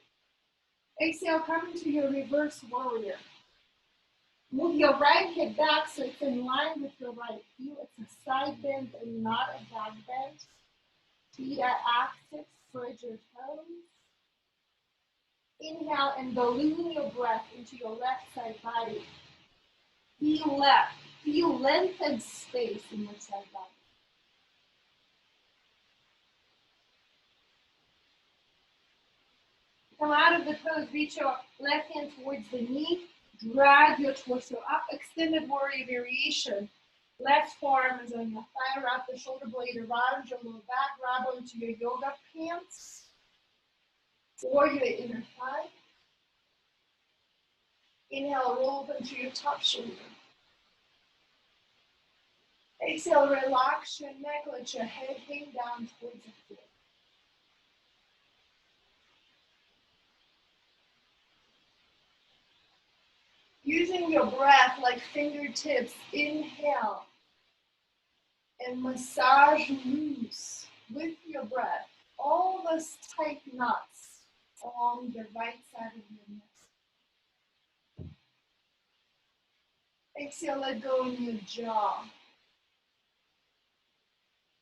Speaker 1: Exhale, come into your reverse warrior. Move your right hip back so it's in line with your right heel. It's a side bend and not a back bend. Feet are active, spread your toes. Inhale and balloon your breath into your left side body. Feel left. Feel length and space in your side body. Come out of the pose, reach your left hand towards the knee, drag your torso up, extended warrior variation. Left forearm is on your thigh, wrap the shoulder blade around your lower back, grab onto your yoga pants or your inner thigh. Inhale, roll up into your top shoulder. Exhale, relax your neck, let your head hang down towards the floor. Using your breath like fingertips, inhale and massage loose with your breath all those tight knots along the right side of your neck. Exhale, let go in your jaw.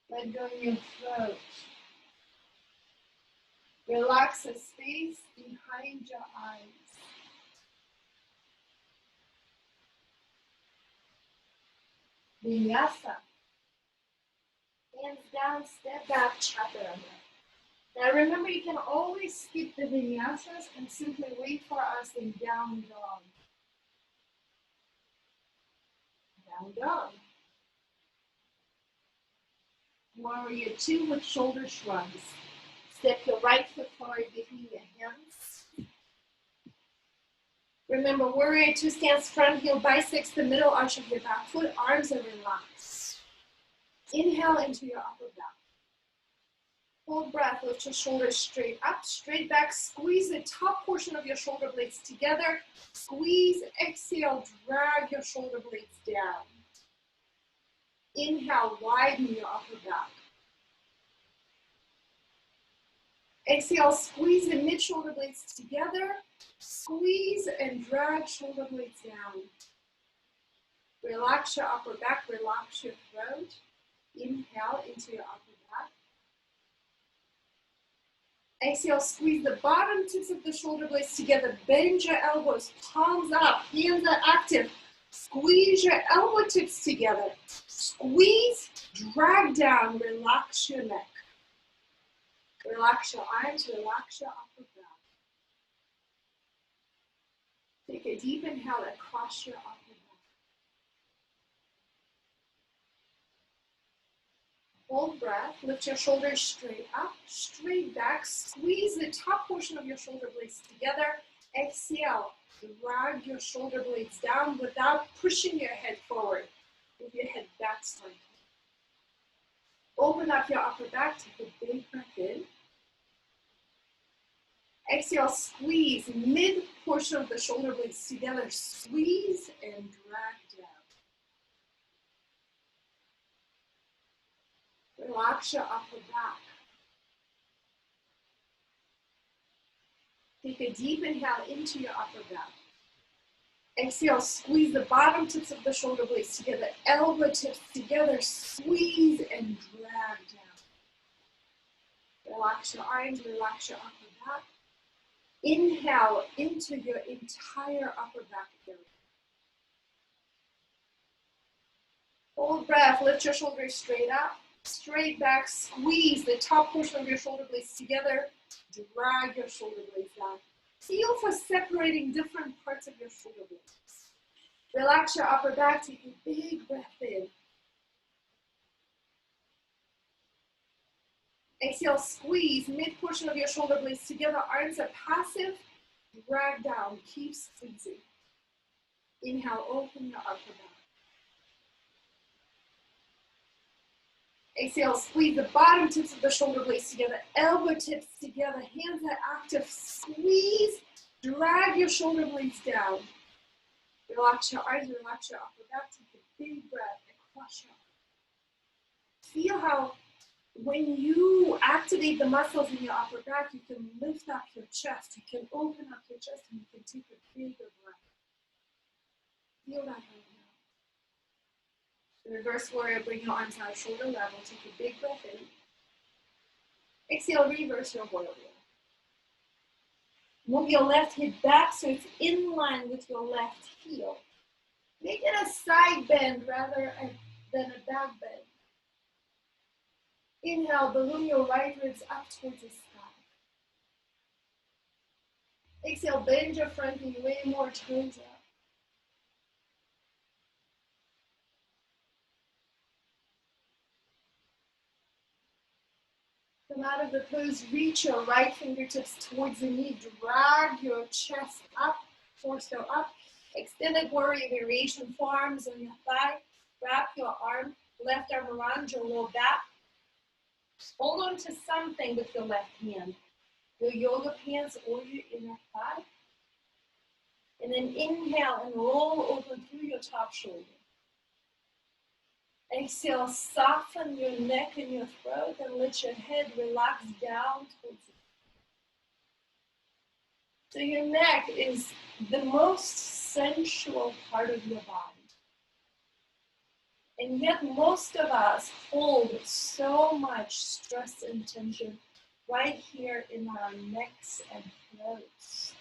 Speaker 1: Let go in your throat. Relax the space behind your eyes. Vinyasa. Hands down, step back, chaturanga. Now remember, you can always skip the vinyasas and simply wait for us in down dog. Down dog. Warrior 2 with shoulder shrugs. Step your right foot forward between your hands. Remember, warrior 2 stands front heel bisects the middle arch of your back foot. Arms are relaxed. Inhale into your upper back. Hold breath, lift your shoulders straight up, straight back. Squeeze the top portion of your shoulder blades together. Squeeze, exhale, drag your shoulder blades down. Inhale, widen your upper back. Exhale, squeeze the mid-shoulder blades together. Squeeze and drag shoulder blades down. Relax your upper back, relax your throat. Inhale into your upper back. Exhale, squeeze the bottom tips of the shoulder blades together. Bend your elbows, palms up, hands are active. Squeeze your elbow tips together. Squeeze, drag down, relax your neck. Relax your arms, relax your upper back. Take a deep inhale across your upper back. Hold breath, lift your shoulders straight up, straight back. Squeeze the top portion of your shoulder blades together. Exhale, drag your shoulder blades down without pushing your head forward. Move your head back slightly. Open up your upper back, take a big breath in. Exhale, squeeze mid portion of the shoulder blades together. Squeeze and drag down. Relax your upper back. Take a deep inhale into your upper back. Exhale, squeeze the bottom tips of the shoulder blades together. Elbow tips together. Squeeze and drag down. Relax your arms, relax your upper back. Inhale into your entire upper back area. Hold breath, lift your shoulders straight up, straight back, squeeze the top portion of your shoulder blades together, drag your shoulder blades down. Feel for separating different parts of your shoulder blades. Relax your upper back, take a big breath in. Exhale, squeeze mid portion of your shoulder blades together, arms are passive, drag down, keep squeezing. Inhale, open your upper back. Exhale, squeeze the bottom tips of the shoulder blades together, elbow tips together, hands are active, squeeze, drag your shoulder blades down. Relax your arms, relax your upper back, take a big breath across your arms. Feel how when you activate the muscles in your upper back, you can lift up your chest, you can open up your chest, and you can take a bigger breath. Feel that right now. Reverse warrior, bring your arms out shoulder level, take a big breath in. Exhale, reverse your warrior. Move your left hip back so it's in line with your left heel. Make it a side bend rather than a back bend. Inhale, balloon your right ribs up towards the sky. Exhale, bend your front knee way more toes up. Come out of the pose, reach your right fingertips towards the knee, drag your chest up, torso up. Extended warrior variation, forearms on your thigh. Wrap your arm, left arm around your low back. Hold on to something with your left hand, your yoga pants or your inner thigh. And then inhale and roll over through your top shoulder. Exhale, soften your neck and your throat and let your head relax down towards it. So your neck is the most sensual part of your body. And yet most of us hold so much stress and tension right here in our necks and throats.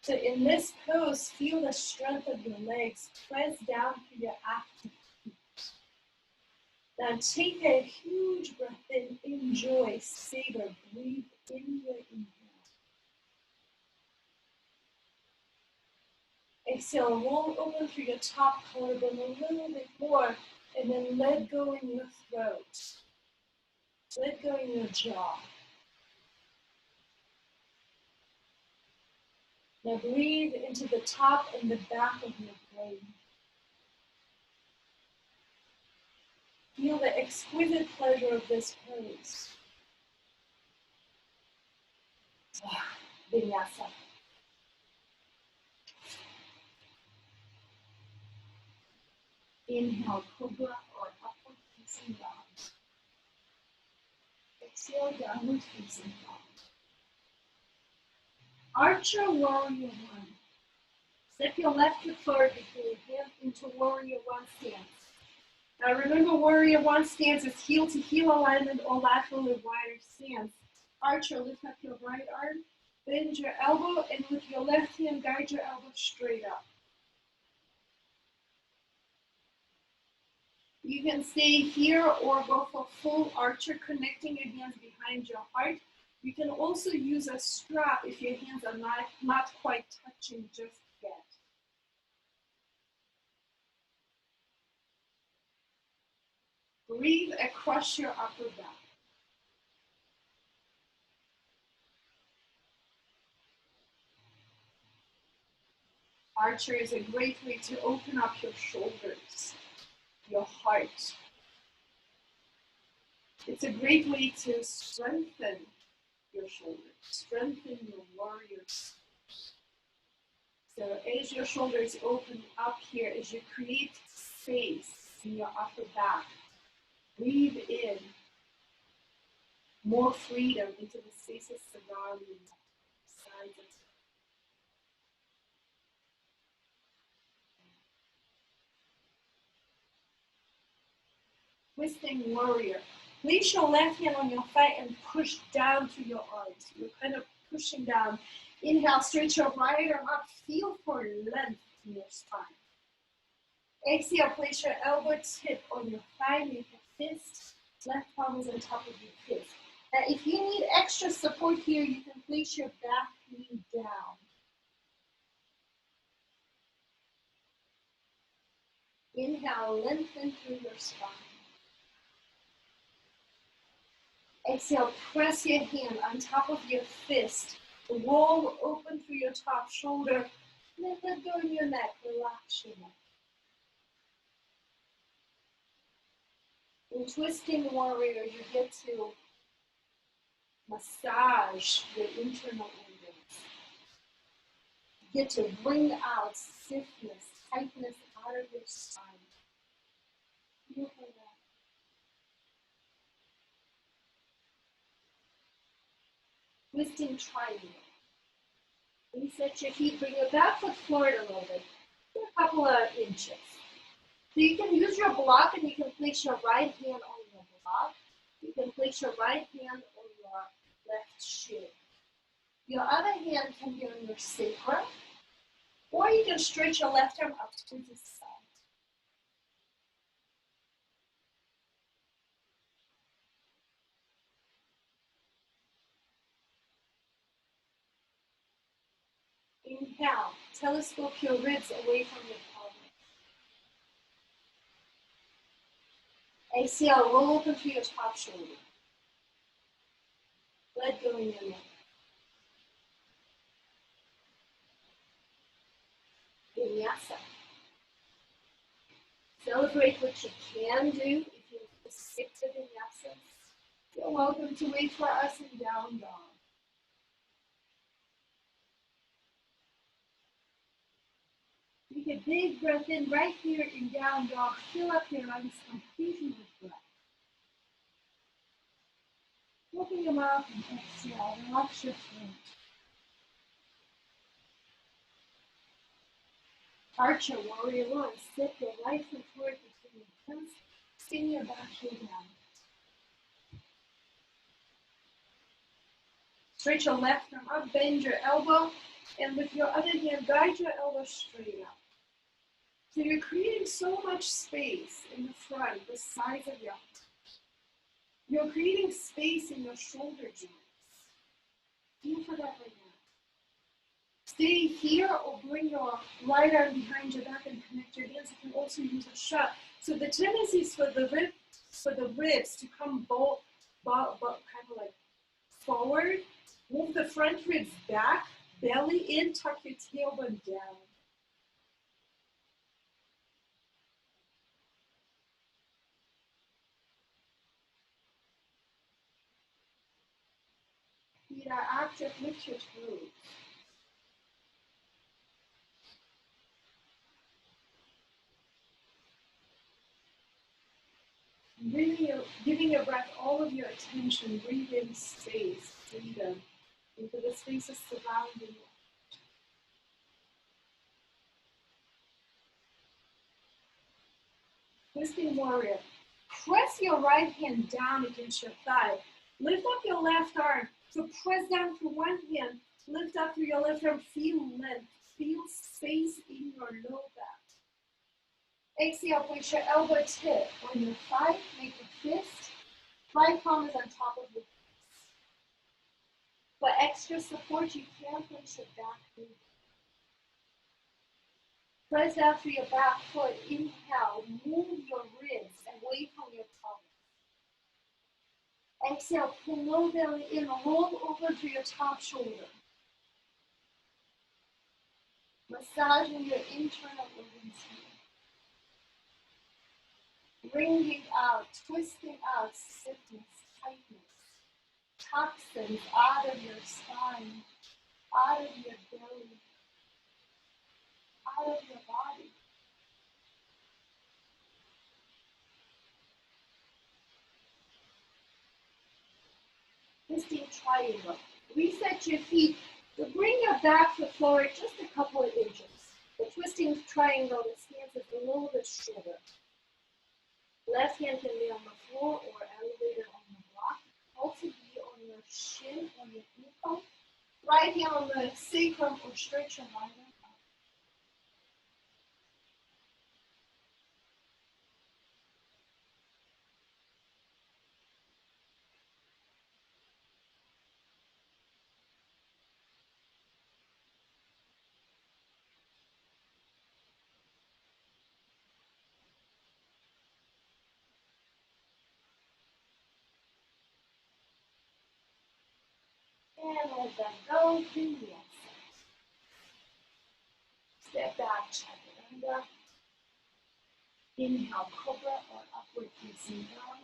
Speaker 1: So in this pose, feel the strength of your legs. Press down through your active feet. Now take a huge breath in. Enjoy, savor, breathe in your inhale. Exhale, roll over through your top collarbone a little bit more, and then let go in your throat. Let go in your jaw. Now breathe into the top and the back of your brain. Feel the exquisite pleasure of this pose. Vinyasa. Inhale, Cobra or upward facing dog. Exhale, downward facing dog. Archer Warrior 1. Step your left foot forward before your hand into Warrior 1 stance. Now remember, Warrior 1 stance is heel to heel alignment or lateral and wider stance. Archer, lift up your right arm, bend your elbow, and with your left hand, guide your elbow straight up. You can stay here or go for full archer, connecting your hands behind your heart. You can also use a strap if your hands are not quite touching just yet. Breathe across your upper back. Archer is a great way to open up your shoulders, your heart. It's a great way to strengthen your shoulders. Strengthen your warriors. So as your shoulders open up here, as you create space in your upper back, breathe in more freedom into the spaces surrounding you. Sides and twisting warrior. Place your left hand on your thigh and push down to your arms. You're kind of pushing down. Inhale, stretch your right arm up. Feel for length in your spine. Exhale, place your elbow tip on your thigh, make a fist. Left palm is on top of your fist. Now, if you need extra support here, you can place your back knee down. Inhale, lengthen through your spine. Exhale, press your hand on top of your fist. Roll open through your top shoulder. Let go in your neck. Relax your neck. In twisting warrior, you get to massage the internal organs. You get to bring out stiffness, tightness out of your spine. Feel for that. Twisting triangle. Reset your feet, bring your back foot forward a little bit, a couple of inches. So you can use your block and you can place your right hand on your block. You can place your right hand on your left shin. Your other hand can be on your sacrum, or you can stretch your left arm up to the side. Inhale, telescope your ribs away from your pelvis. Exhale, roll open through your top shoulder. Let go in your neck. Vinyasa. Celebrate what you can do. If you skip to vinyasa, you're welcome to wait for us in down dog. Take a big breath in right here in down dog. Fill up your lungs completely with breath. Open your mouth and exhale. Relax your throat. Archer, warrior one. Step your right foot forward between your toes. Spin your back heel down. Stretch your left arm up. Bend your elbow. And with your other hand, guide your elbow straight up. So you're creating so much space in the front, the sides of your head. You're creating space in your shoulder joints. Feel for that right now. Stay here or bring your right arm behind your back and connect your hands. You can also use a shot. So the tendency is for the ribs to come kind of like forward. Move the front ribs back, belly in, tuck your tailbone down. Feet are active, lift your toes. Really giving your breath all of your attention, breathe in space, freedom, into the spaces surrounding you. Twisting warrior. Press your right hand down against your thigh. Lift up your left arm. So press down through one hand, lift up through your left arm, feel length, feel space in your low back. Exhale, place your elbow tip on your thigh, make a fist. Right palm is on top of your fist. For extra support, you can place your back knee. Press down through your back foot. Inhale, move your ribs away from your pelvis. Exhale, pull low belly in, roll over to your top shoulder. Massaging your internal organs here. Bringing out, twisting out, stiffness, tightness. toxins out of your spine, out of your belly, out of your body. Twisting triangle. Reset your feet. So bring your back foot forward just a couple of inches. The twisting triangle, the stance is a little bit shorter. Left hand can be on the floor or elevated on the block. Also be on your shin or your ankle. Right hand on the sacrum or stretch your right arm out. And let that go to the exhale. Step back, chaturanga. Inhale, cobra or upward facing dog.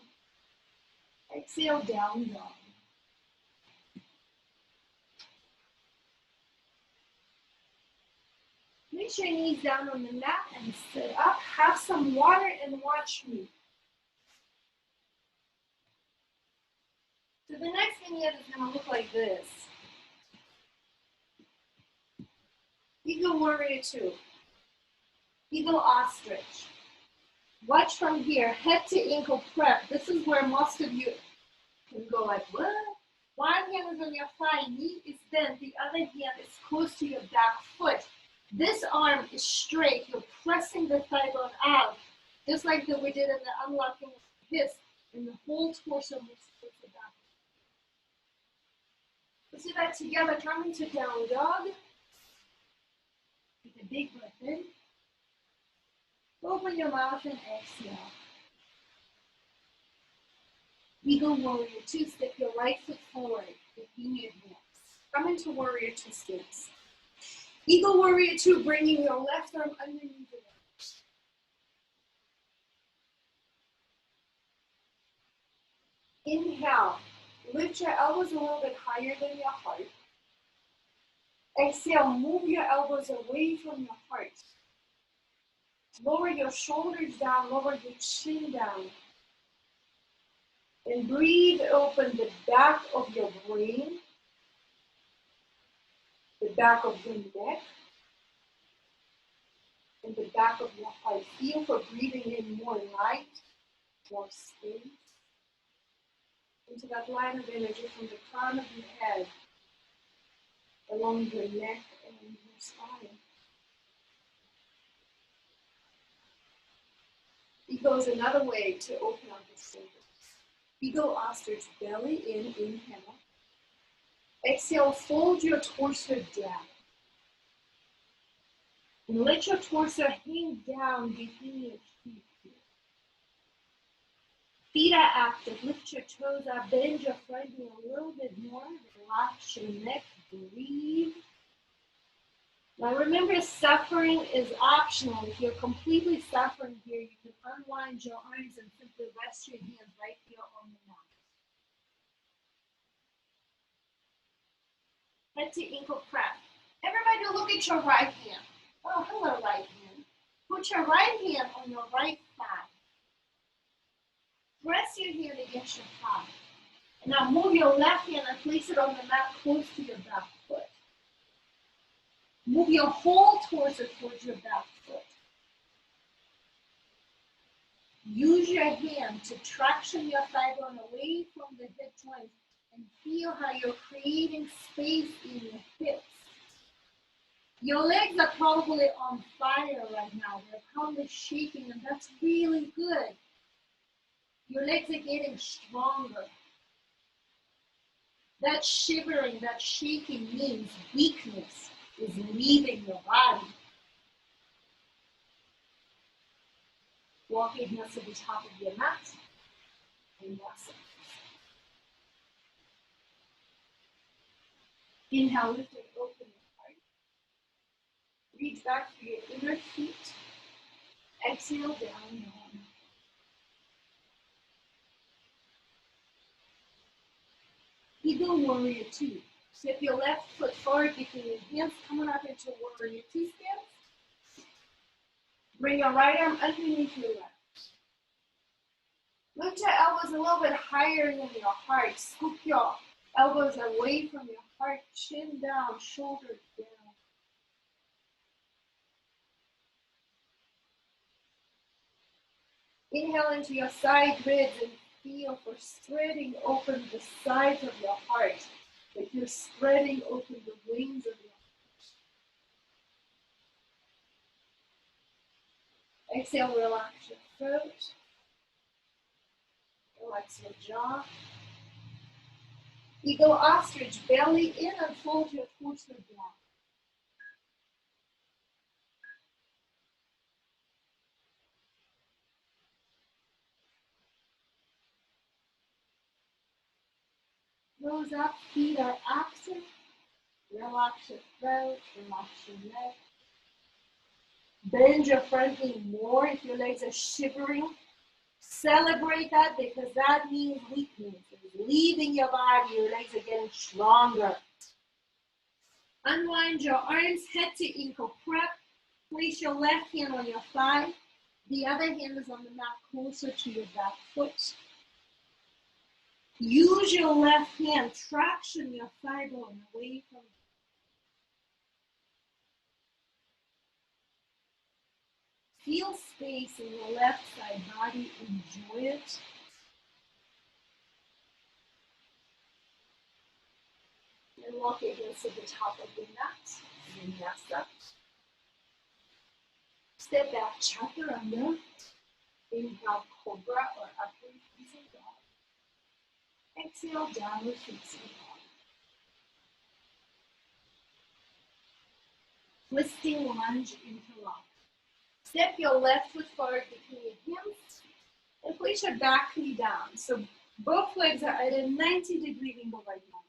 Speaker 1: Exhale, down dog. Place your knees down on the mat and sit up. Have some water and watch me. So the next vignette is going to look like this. Eagle Warrior 2. Eagle Ostrich. Watch from here, head to ankle prep. This is where most of you can go like, what? One hand is on your thigh, knee is bent. The other hand is close to your back foot. This arm is straight. You're pressing the thigh bone out, just like we did in the unlocking of the hips, and the whole torso moves towards the back. Let's do that together. Come into down dog. Take a big breath in. Open your mouth and exhale. Eagle Warrior 2. Step your right foot forward between your hands. Come into Warrior 2 stance. Eagle Warrior 2, bringing your left arm underneath your leg. Inhale. Lift your elbows a little bit higher than your heart. Exhale, move your elbows away from your heart. Lower your shoulders down, lower your chin down. And breathe open the back of your brain, the back of your neck, and the back of your heart. Feel for breathing in more light, more space, into that line of energy from the crown of your head, along your neck and your spine. Eagle is another way to open up the shoulders. Eagle Ostrich, belly in, inhale. Exhale, fold your torso down. And let your torso hang down between your feet here. Feet are active. Lift your toes up. Bend your front knee a little bit more. Relax your neck. Breathe. Now remember, suffering is optional. If you're completely suffering here, you can unwind your arms and simply rest your hands right here on the mat. Head to ankle prep. Everybody look at your right hand. Oh, hello, right hand. Put your right hand on your right thigh. Press your hand against your thigh. And now move your left hand and place it on the mat close to your back foot. Move your whole torso towards your back foot. Use your hand to traction your thigh bone away from the hip joint and feel how you're creating space in your hips. Your legs are probably on fire right now. They're probably shaking, and that's really good. Your legs are getting stronger. That shivering, that shaking means weakness is leaving your body. Walk your hands to the top of your mat and rest. Inhale, lift and open your heart. Reach back to your inner feet. Exhale, down dog. Eagle Warrior 2. Step your left foot forward between your hands, coming up into Warrior 2 stance. Bring your right arm underneath your left. Lift your elbows a little bit higher than your heart. Scoop your elbows away from your heart. Chin down, shoulders down. Inhale into your side ribs and feel for spreading open the sides of your heart. Like you're spreading open the wings of your heart. Exhale, relax your throat. Relax your jaw. Eagle ostrich, belly in and fold your torso down. Nose up, feet are active. Relax your throat, relax your neck. Bend your front knee more if your legs are shivering. Celebrate that because that means weakness is leaving your body. Your legs are getting stronger. Unwind your arms, head to ankle prep. Place your left hand on your thigh. The other hand is on the mat closer to your back foot. Use your left hand, traction your thigh bone away from you. Feel space in your left side body, enjoy it. And walk against the top of the mat, vinyasa. Step back, chaturanga. Inhale, cobra or upward facing dog. Exhale, downward facing dog. Twisting lunge interlock. Step your left foot forward between your hands and place your back knee down. So both legs are at a 90-degree angle right now.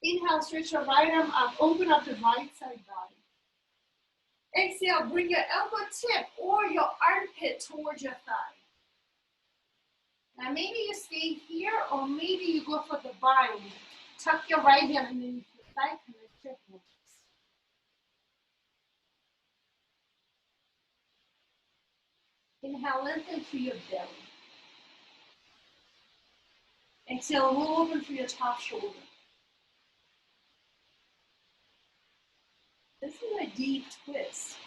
Speaker 1: Inhale, stretch your right arm up, open up the right side body. Exhale, bring your elbow tip or your armpit towards your thigh. Now maybe you stay here or maybe you go for the bind. Tuck your right hand underneath your thigh, connect your hands. Inhale, lengthen through your belly. Exhale, roll open through your top shoulder. This is a deep twist.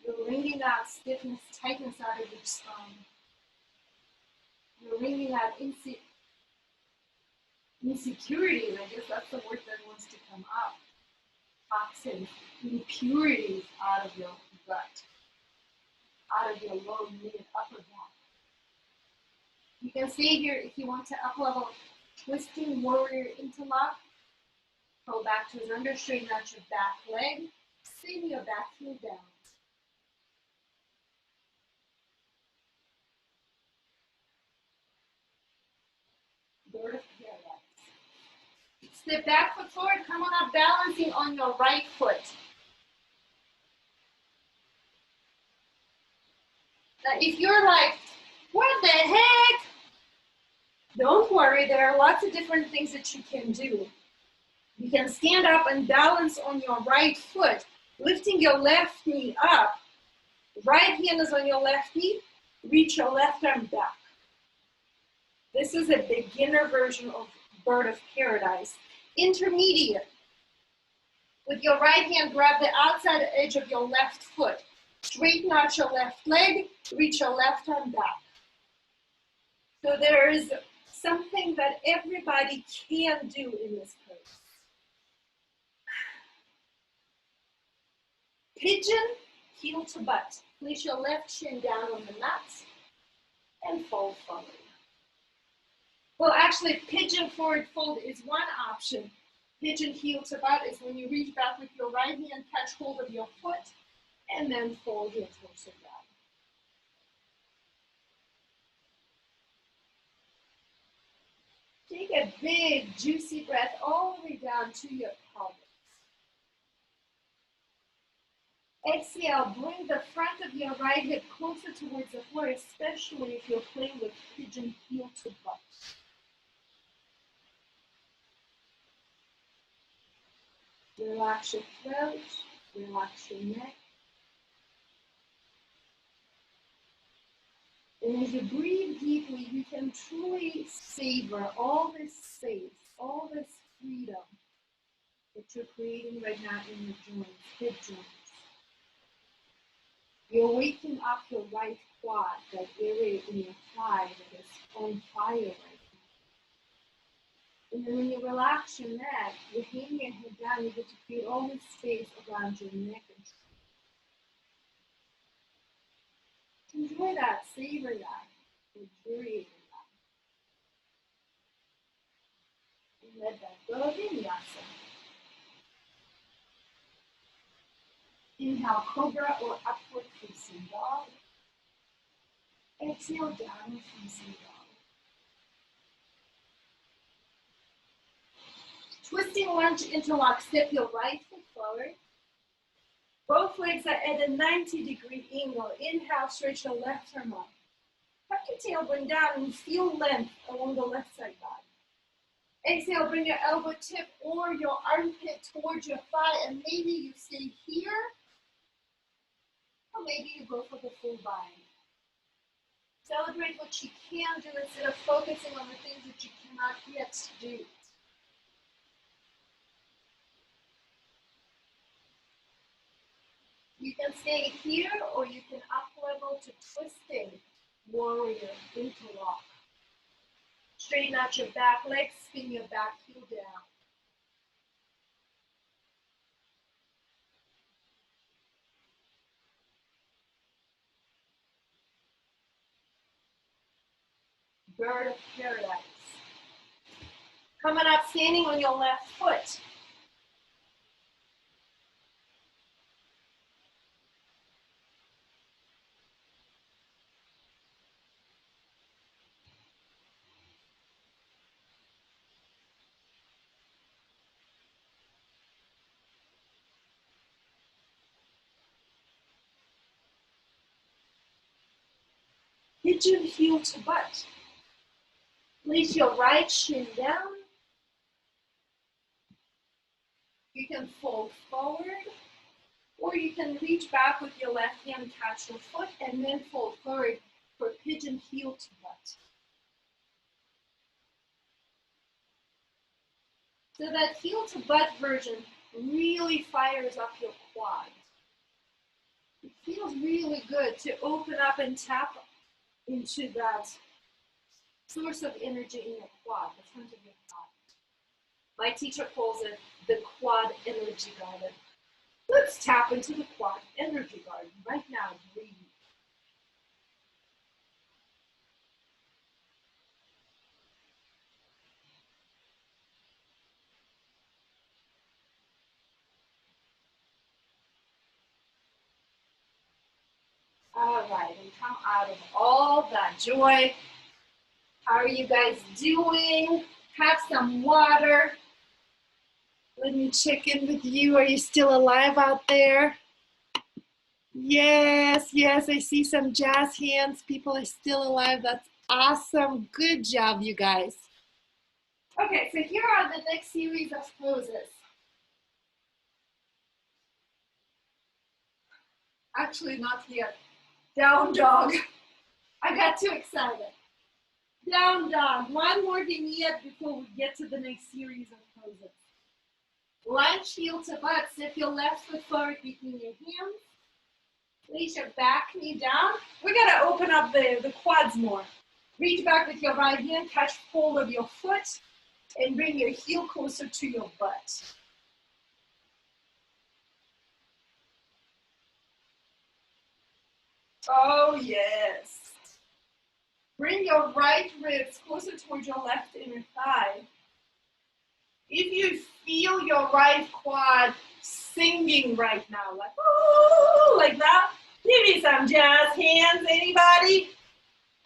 Speaker 1: You're wringing out stiffness, tightness out of your spine. You're wringing out insecurities. I guess that's the word that wants to come up. Toxins, impurities out of your gut, out of your low, mid, upper back. You can stay here if you want to up-level twisting warrior interlock. Go back to his under, straighten out your back leg. Send your back heel down. Bird of paradise. Step back foot forward, come on up, balancing on your right foot. Now if you're like, what the heck? Don't worry, there are lots of different things that you can do. You can stand up and balance on your right foot, lifting your left knee up. Right hand is on your left knee, reach your left arm back. This is a beginner version of bird of paradise. Intermediate. With your right hand, grab the outside edge of your left foot. Straighten out your left leg, reach your left arm back. So there is something that everybody can do in this pose. Pigeon, heel to butt. Place your left shin down on the mat and fold forward. Well, actually, pigeon forward fold is one option. Pigeon heel to butt is when you reach back with your right hand, catch hold of your foot, and then fold your torso down. Take a big, juicy breath all the way down to your pelvis. Exhale, bring the front of your right hip closer towards the floor, especially if you're playing with pigeon heel to butt. Relax your throat, relax your neck. And as you breathe deeply, you can truly savor all this space, all this freedom that you're creating right now in your joints, hip joints. You're waking up your right quad, that area in your thigh that is on fire right now. And then when you relax your neck, you hang your head down, you get to create all this space around your neck and enjoy that, savor that, luxuriate in that. And let that go, vinyasa. Inhale, Cobra or upward facing dog. Exhale, downward facing dog. Twisting lunge interlock, step your right foot forward. Both legs are at a 90-degree angle. Inhale, stretch your left arm up. Tuck your tailbone down and feel length along the left side body. Exhale, bring your elbow tip or your armpit towards your thigh, and maybe you stay here, or maybe you go for the full body. Celebrate what you can do instead of focusing on the things that you cannot yet do. You can stay here or you can up level to twisting warrior interlock. Straighten out your back leg, spin your back heel down. Bird of paradise. Coming up, standing on your left foot. Pigeon heel to butt. Place your right shin down. You can fold forward, or you can reach back with your left hand, catch your foot, and then fold forward for pigeon heel to butt. So that heel to butt version really fires up your quad. It feels really good to open up and tap into that source of energy in your quad, the front of your quad. My teacher calls it the quad energy garden. Let's tap into the quad energy garden right now. Breathe. All right, and come out of all that joy. How are you guys doing? Have some water. Let me check in with you. Are you still alive out there? Yes, yes, I see some jazz hands. People are still alive. That's awesome. Good job, you guys. Okay, so here are the next series of poses. Actually, not yet. Down dog. I got too excited. Down dog. One more vignette before we get to the next series of poses. Lunge heel to butt. Step your left foot forward between your hands. Place your back knee down. We're going to open up the quads more. Reach back with your right hand, catch hold of your foot, and bring your heel closer to your butt. Oh, yes. Bring your right ribs closer towards your left inner thigh. If you feel your right quad singing right now, like, ooh, like that, give me some jazz hands, anybody?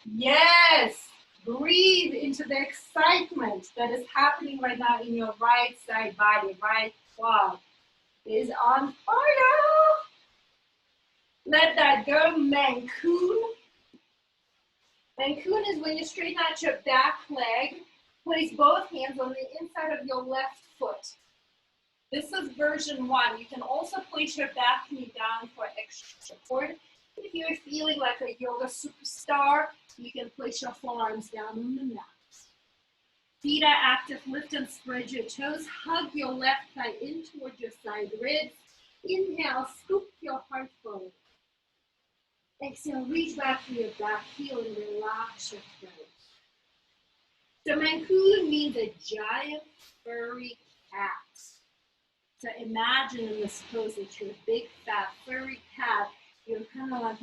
Speaker 1: Yes. Breathe into the excitement that is happening right now in your right side body, right quad is on fire. Let that go, Mancoon. Mancoon is when you straighten out your back leg, place both hands on the inside of your left foot. This is version 1. You can also place your back knee down for extra support. If you're feeling like a yoga superstar, you can place your forearms down on the mat. Feet are active. Lift and spread your toes. Hug your left thigh in towards your side ribs. Inhale, scoop your heart forward. Exhale, reach back to your back heel and relax your throat. So Mancoon means a giant furry cat. So imagine in this pose that you're a big fat furry cat. You're kind of like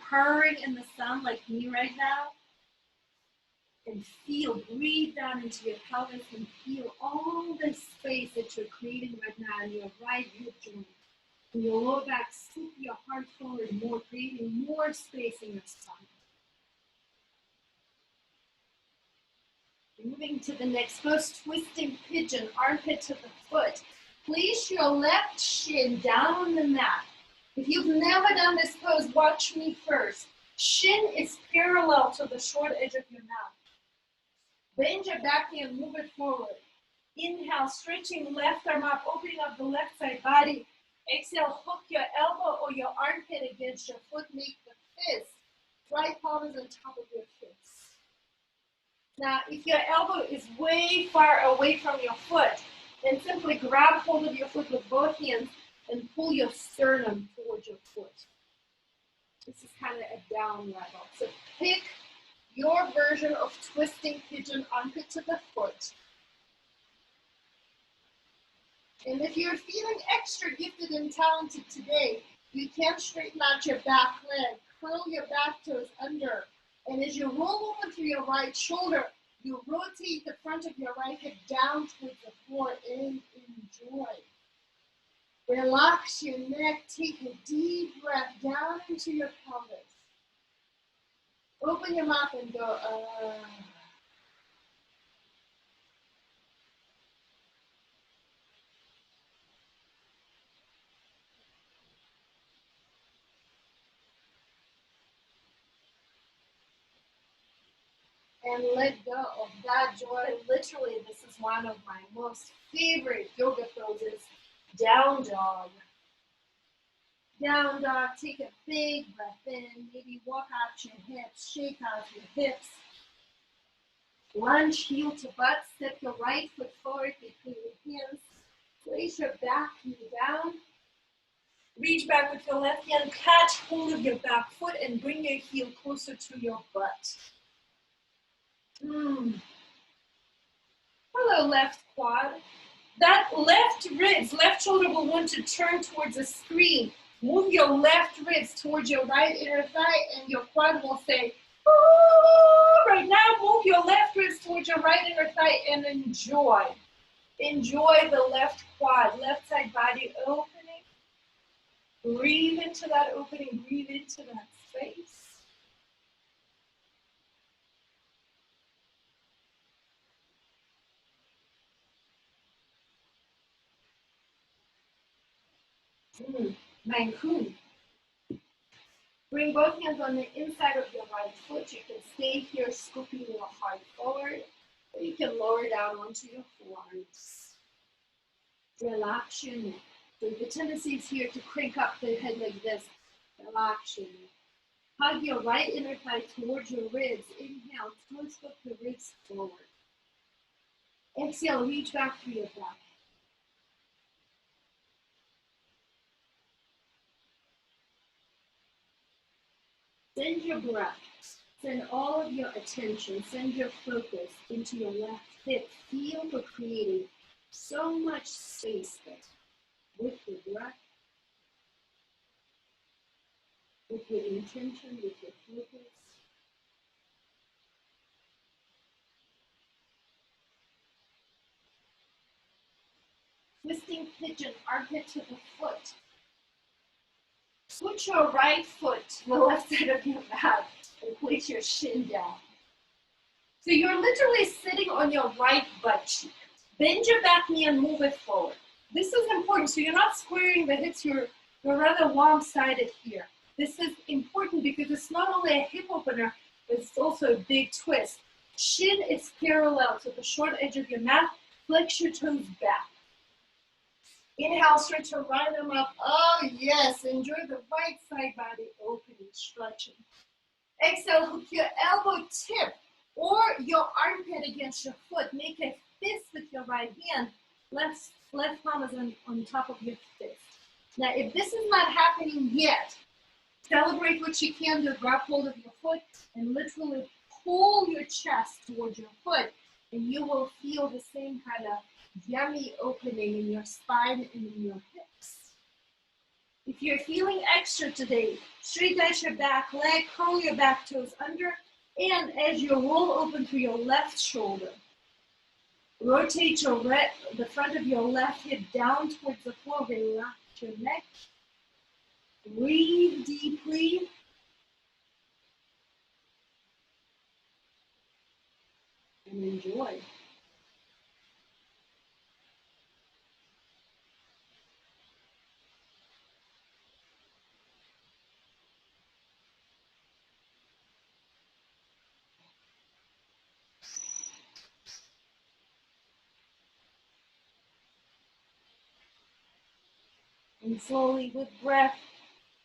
Speaker 1: purring in the sun like me right now. And breathe down into your pelvis and feel all the space that you're creating right now in your right hip joint. In your lower back, scoop your heart forward more, creating more space in your spine. Moving to the next pose, twisting pigeon, armpit to the foot. Place your left shin down on the mat. If you've never done this pose, watch me first. Shin is parallel to the short edge of your mat. Bend your back knee and move it forward. Inhale, stretching left arm up, opening up the left side body. Exhale, hook your elbow or your armpit against your foot, make the fist. Right palm is on top of your fist. Now, if your elbow is way far away from your foot, then simply grab hold of your foot with both hands and pull your sternum towards your foot. This is kind of a down level. So pick your version of twisting pigeon, armpit to the foot. And if you're feeling extra gifted and talented today, you can straighten out your back leg, curl your back toes under, and as you roll over to your right shoulder, you rotate the front of your right hip down towards the floor and enjoy. Relax your neck, take a deep breath down into your pelvis. Open your mouth and go, and let go of that joy. Literally, this is one of my most favorite yoga poses, down dog. Down dog, take a big breath in, maybe walk out your hips, shake out your hips. Lunge heel to butt, step your right foot forward between your hands. Place your back knee down. Reach back with your left hand, catch hold of your back foot and bring your heel closer to your butt. Hello, left quad. That left ribs, left shoulder will want to turn towards the screen. Move your left ribs towards your right inner thigh and your quad will say, ooh. Right now, move your left ribs towards your right inner thigh and enjoy. Enjoy the left quad, left side body opening. Breathe into that opening, breathe into that space. Mancoon. Bring both hands on the inside of your right foot. You can stay here, scooping your heart forward, or you can lower down onto your forearms. Relax your neck. So the tendency is here to crank up the head like this. Relax your neck. Hug your right inner thigh towards your ribs. Inhale, twist up the ribs forward. Exhale, reach back through your back. Send your breath, send all of your attention, send your focus into your left hip. Feel for creating so much space there with your breath, with your intention, with your focus. Twisting pigeon, armpit to the foot. Switch your right foot to the left side of your mat and place your shin down. So you're literally sitting on your right butt cheek. Bend your back knee and move it forward. This is important. So you're not squaring the hips, you're rather long-sided here. This is important because it's not only a hip opener, but it's also a big twist. Shin is parallel to the short edge of your mat. Flex your toes back. Inhale, stretch your right arm up. Oh yes, enjoy the right side body opening, stretching. Exhale, hook your elbow tip or your armpit against your foot. Make a fist with your right hand. Left palm is on top of your fist. Now, if this is not happening yet, celebrate what you can do. Grab hold of your foot and literally pull your chest towards your foot, and you will feel the same kind of yummy opening in your spine and in your hips. If you're feeling extra today, straighten out your back leg, curl your back toes under, and as you roll open through your left shoulder, rotate the front of your left hip down towards the floor, relax your neck, breathe deeply, and enjoy. And slowly with breath,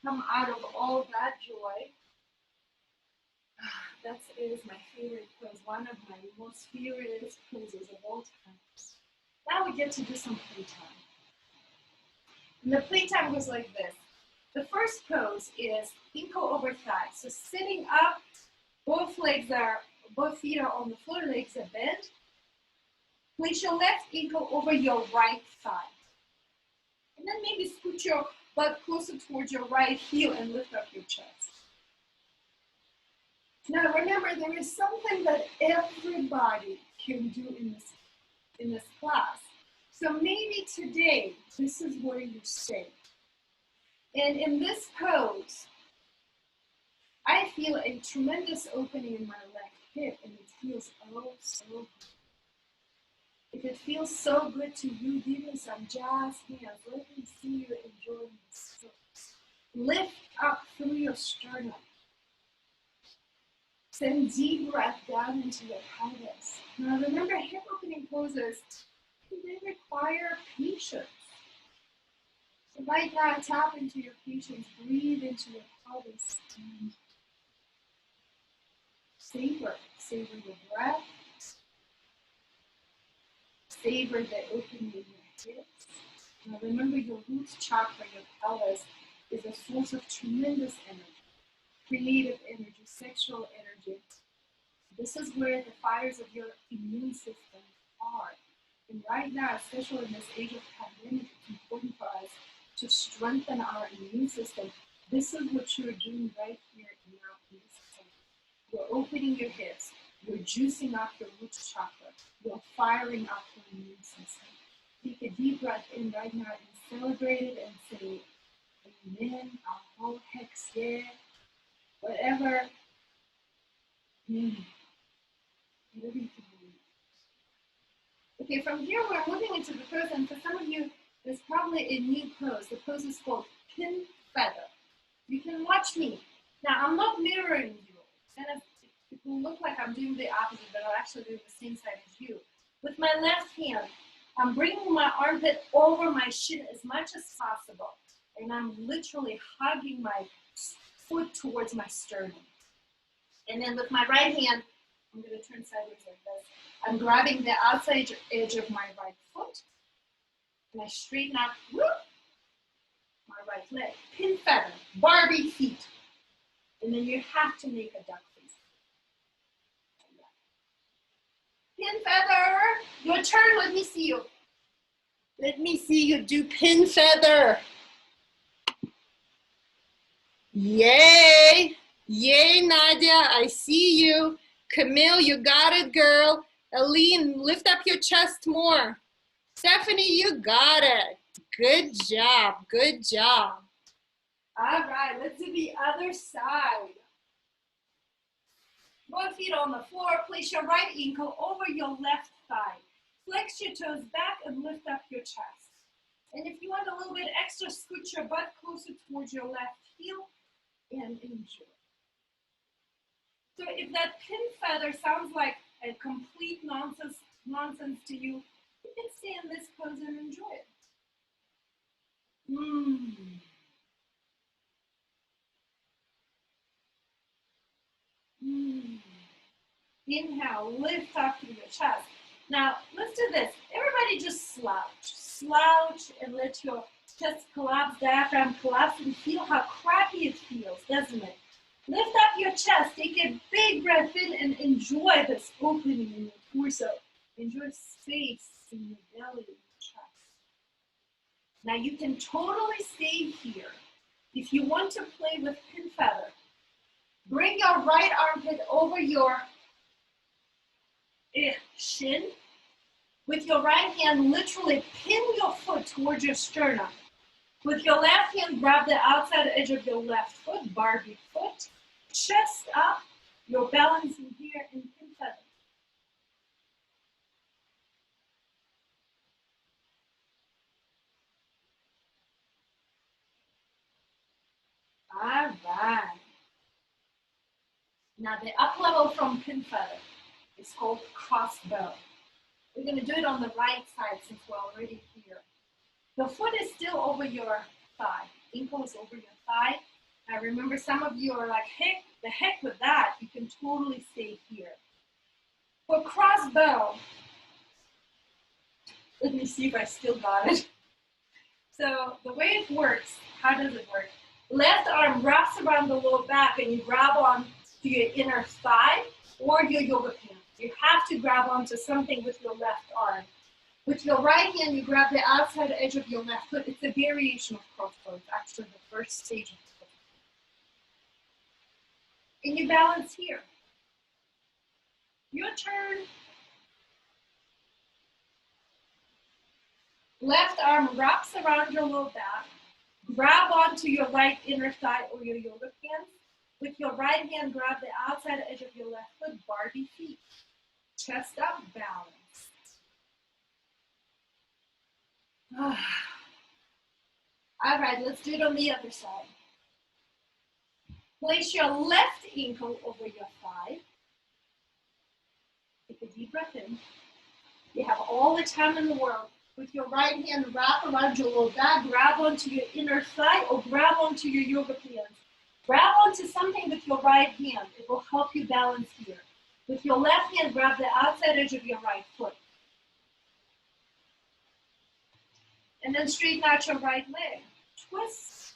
Speaker 1: come out of all that joy. That is my favorite pose, one of my most favorite poses of all times. Now we get to do some playtime. And the playtime goes like this. The first pose is ankle over thigh. So sitting up, both feet are on the floor, legs are bent. Place your left ankle over your right thigh. And then maybe scoot your butt closer towards your right heel and lift up your chest. Now remember, there is something that everybody can do in this class. So maybe today, this is where you stay. And in this pose, I feel a tremendous opening in my left hip, and it feels oh so good. If it feels so good to you, give me some jazz hands. Let me see you enjoying this pose. Lift up through your sternum. Send deep breath down into your pelvis. Now remember, hip opening poses, they require patience. So right now, tap into your patience, breathe into your pelvis, and savor your breath, savor the opening in your hips. Now remember, your root chakra, your pelvis, is a source of tremendous energy, creative energy, sexual energy. This is where the fires of your immune system are. And right now, especially in this age of pandemic, it's important for us to strengthen our immune system. This is what you're doing right here in now in this system. You're opening your hips, you're juicing up your root chakra, you're firing up your immune system. Take a deep breath in right now and celebrate it and say, amen, whole hex, yeah, whatever. Whatever you can believe. Okay, from here we're moving into the pose, and for some of you, there's probably a new pose. The pose is called pin feather. You can watch me. Now, I'm not mirroring you. It will look like I'm doing the opposite, but I'm actually doing the same side as you. With my left hand, I'm bringing my armpit over my shin as much as possible, and I'm literally hugging my foot towards my sternum. And then with my right hand, I'm going to turn sideways like this. I'm grabbing the outside edge of my right foot, and I straighten out, whoop, my right leg. Pin feather, Barbie feet. And then you have to make a duck face. Pin feather, your turn, let me see you. Let me see you do pin feather. Yay, yay, Nadia, I see you. Camille, you got it, girl. Aline, lift up your chest more. Stephanie, you got it. Good job, good job. All right, let's do the other side. Both feet on the floor, place your right ankle over your left thigh. Flex your toes back and lift up your chest. And if you want a little bit extra, scoot your butt closer towards your left heel and enjoy. So if that pin feather sounds like a complete nonsense to you, you can stay in this pose and enjoy it. Mm. Mm. Inhale, lift up through your chest. Now, let's do this. Everybody just slouch. Slouch and let your chest collapse, diaphragm collapse, and feel how crappy it feels, doesn't it? Lift up your chest. Take a big breath in and enjoy this opening in your torso. Enjoy space in your belly and your chest. Now, you can totally stay here. If you want to play with pin feather, bring your right armpit over your shin. With your right hand, literally pin your foot towards your sternum. With your left hand, grab the outside edge of your left foot, Barbie foot. Chest up, you're balancing here in pin feather. All right. Now the up level from pin feather is called crossbow. We're going to do it on the right side since we're already here. The foot is still over your thigh. Ankle is over your thigh. Now remember, some of you are like, heck, the heck with that. You can totally stay here. For crossbow, let me see if I still got it. So the way it works, how does it work? Left arm wraps around the lower back and you grab on to your inner thigh or your yoga pants. You have to grab onto something with your left arm. With your right hand, you grab the outside edge of your left foot. It's a variation of crossbow. It's actually the first stage of the foot. And you balance here. Your turn. Left arm wraps around your lower back. Grab onto your right inner thigh or your yoga pants. With your right hand, grab the outside edge of your left foot, Barbie feet. Chest up, balance. All right, let's do it on the other side. Place your left ankle over your thigh. Take a deep breath in. You have all the time in the world. With your right hand, wrap around your lower back, grab onto your inner thigh or grab onto your yoga pants. Grab onto something with your right hand. It will help you balance here. With your left hand, grab the outside edge of your right foot. And then straighten out your right leg. Twist.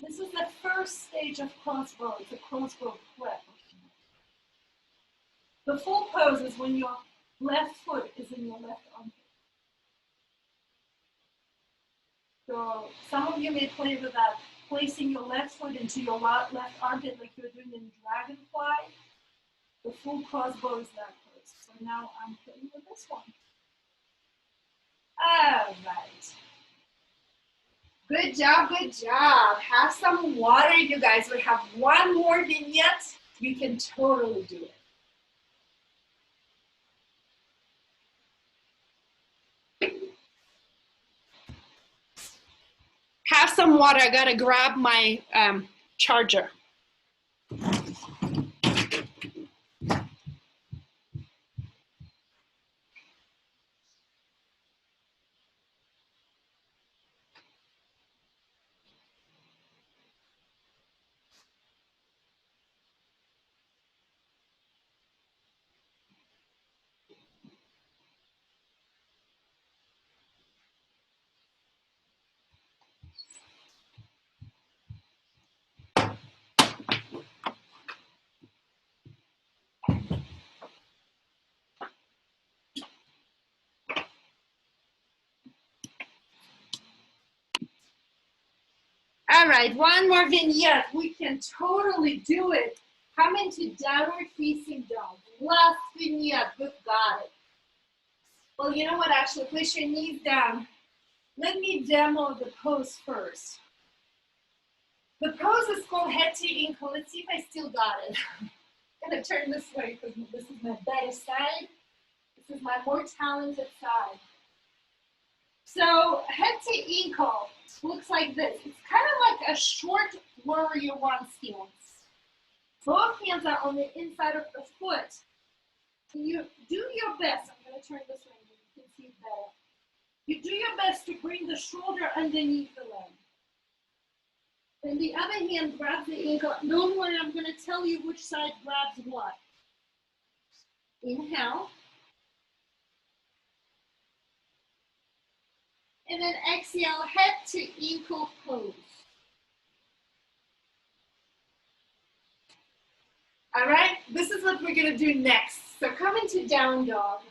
Speaker 1: This is the first stage of crossbow. It's a crossbow flip. The full pose is when your left foot is in your left armpit. So some of you may play with that, placing your left foot into your left armpit like you're doing in dragonfly. The full crossbow is that pose. So now I'm playing with this one. All right. Good job, good job. Have some water, you guys. We have one more vignette. You can totally do it. Have some water. I gotta grab my charger. All right, one more vignette. We can totally do it. Come into downward facing dog. Last vignette. We've got it. Well, you know what? Actually, place your knees down. Let me demo the pose first. The pose is called head to ankle. Let's see if I still got it. I'm gonna turn this way because this is my better side. This is my more talented side. So head to ankle looks like this. It's kind of like a short warrior one stance. Both hands are on the inside of the foot. You do your best. I'm going to turn this way so you can see it better. You do your best to bring the shoulder underneath the leg. Then the other hand grabs the ankle. Don't worry, I'm going to tell you which side grabs what. Inhale. And then exhale, head to ankle pose. All right, this is what we're going to do next. So come into down dog.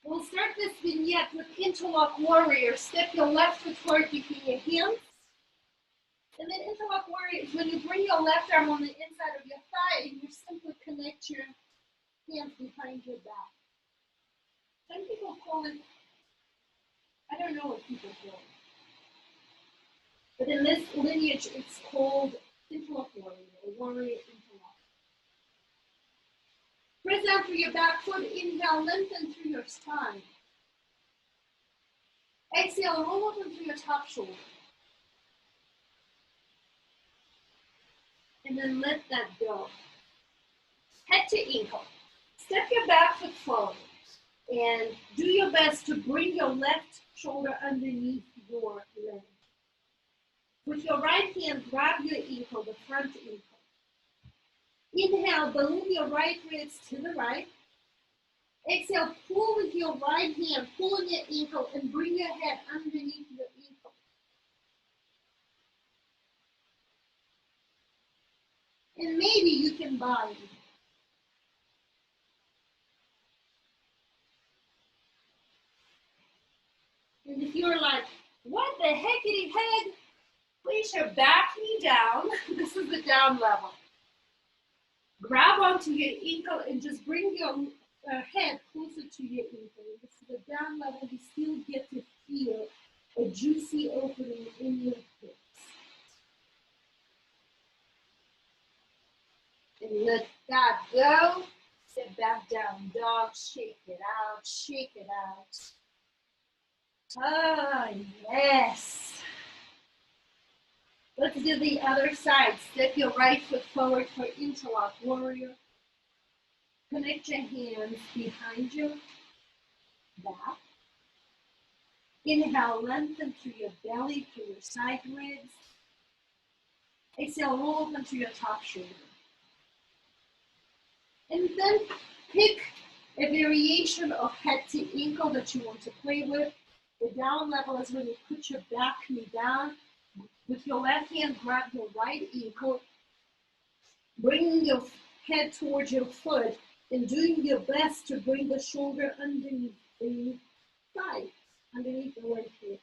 Speaker 1: We'll start this vignette with Interlock Warrior. Step your left foot forward between your hands. And then Interlock Warrior is when you bring your left arm on the inside of your thigh and you simply connect your hands behind your back. Some people call it, I don't know what people call it. But in this lineage, it's called Interlock Warrior, or Warrior Interlock. Press down through your back foot, inhale, lengthen through your spine. Exhale, roll open through your top shoulder. And then let that go. Head to ankle. Step your back foot forward. And do your best to bring your left shoulder underneath your leg. With your right hand, grab your ankle, the front ankle. Inhale, balloon your right ribs to the right. Exhale, pull with your right hand, pull on your ankle, and bring your head underneath your ankle. And maybe you can bind. And if you're like, what the heckity heck? Place your back knee down. This is the down level. Grab onto your ankle and just bring your head closer to your ankle. This is the down level. You still get to feel a juicy opening in your hips. And let that go. Step back down dog. Shake it out. Shake it out. Ah, yes. Let's do the other side. Step your right foot forward for Interlock Warrior. Connect your hands behind your back. Inhale, lengthen through your belly, through your side ribs. Exhale, roll open to your top shoulder. And then pick a variation of head to ankle that you want to play with. The down level is when you put your back knee down. With your left hand, grab your right ankle, bringing your head towards your foot, and doing your best to bring the shoulder underneath the thigh, underneath the leg here.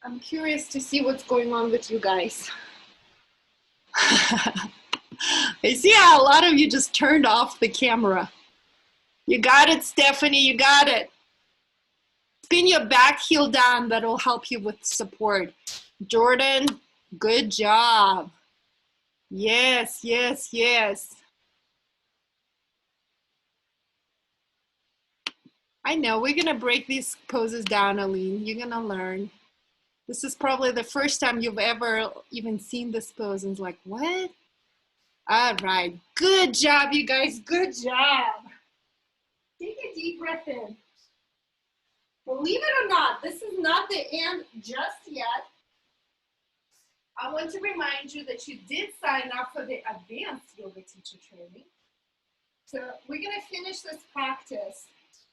Speaker 1: I'm curious to see what's going on with you guys. I see how a lot of you just turned off the camera. You got it, Stephanie, you got it. Spin your back heel down, that'll help you with support. Jordan, good job. Yes, yes, yes. I know, we're gonna break these poses down, Aline. You're gonna learn. This is probably the first time you've ever even seen this pose and it's like, what? All right, good job, you guys, good job. Take a deep breath in. Believe it or not, this is not the end just yet. I want to remind you that you did sign up for the advanced yoga teacher training. So we're going to finish this practice